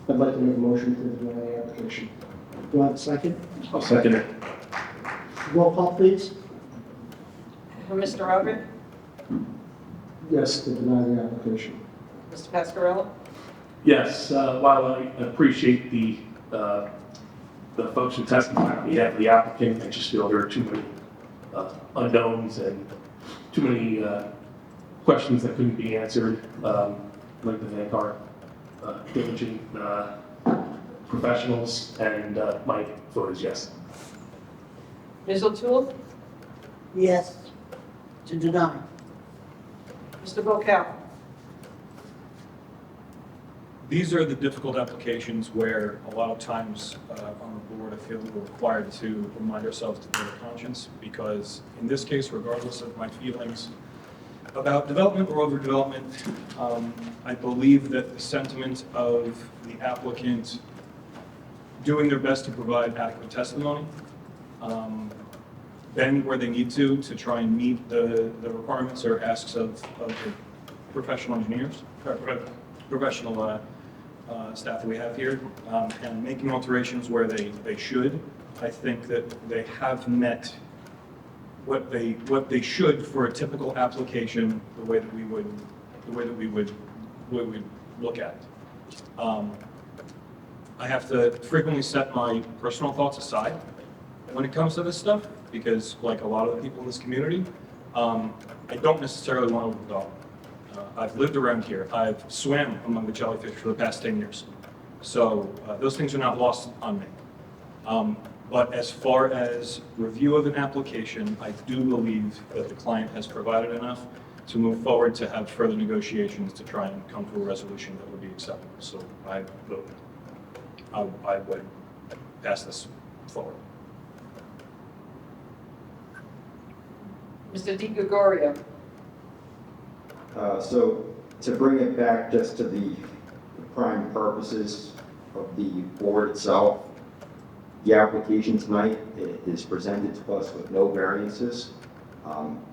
I'd like to make a motion to deny the application. Do I have a second? I'll second it. Roll call, please. Mr. Rogan? Yes, to deny the application. Mr. Pascarella? Yes, while I appreciate the folks who testified on behalf of the applicant, I just feel there are too many unknowns and too many questions that couldn't be answered. I'd like to thank our diligent professionals, and my vote is yes. Ms. O'Toole? Yes, to deny. Mr. Bocale? These are the difficult applications where a lot of times on the board, I feel we're required to remind ourselves to clear the conscience, because in this case, regardless of my feelings about development or overdevelopment, I believe that the sentiment of the applicant doing their best to provide adequate testimony, bend where they need to try and meet the requirements or asks of the professional engineers, professional staff that we have here, and making alterations where they should. I think that they have met what they should for a typical application, the way that we would look at. I have to frequently set my personal thoughts aside when it comes to this stuff, because like a lot of the people in this community, I don't necessarily want to overdevelop. I've lived around here. I've swam among the jellyfish for the past 10 years. So those things are not lost on me. But as far as review of an application, I do believe that the client has provided enough to move forward to have further negotiations to try and come to a resolution that would be acceptable. So I would pass this forward. Mr. Di Gregorio. So to bring it back just to the prime purposes of the board itself, the application tonight is presented to us with no variances.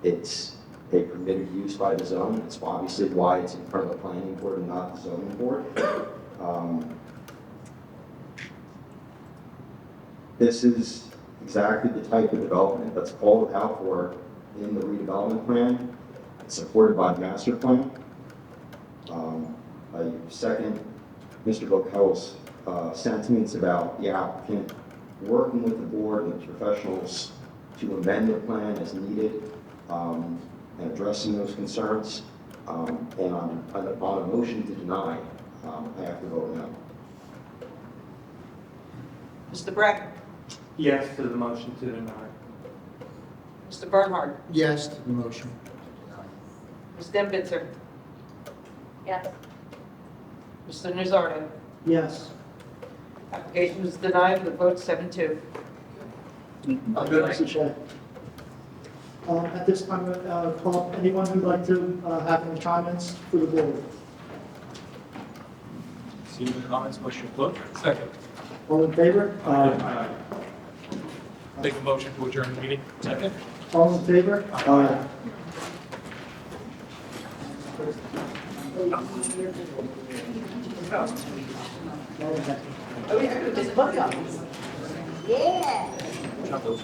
It's a permitted use by the zone. It's obviously why it's in front of the planning board and not the zoning board. This is exactly the type of development that's called out for in the redevelopment plan. It's supported by the master plan. I second Mr. Vokel's sentiments about the applicant working with the board and the professionals to amend the plan as needed and addressing those concerns. And on a motion to deny, I have to vote no. Mr. Bracken. Yes to the motion to deny. Mr. Bernhardt. Yes to the motion. Ms. Dembitzer. Yes. Mr. Nazardo. Yes. Application is denied with a vote 7-2. Mr. Chair. At this time, call anyone who'd like to have any comments for the board. Seeing the comments, motion to close. Second. All in favor? Make a motion to adjourn the meeting. Second. All in favor? Aye. Oh, yeah, just look up. Yeah. Chop those.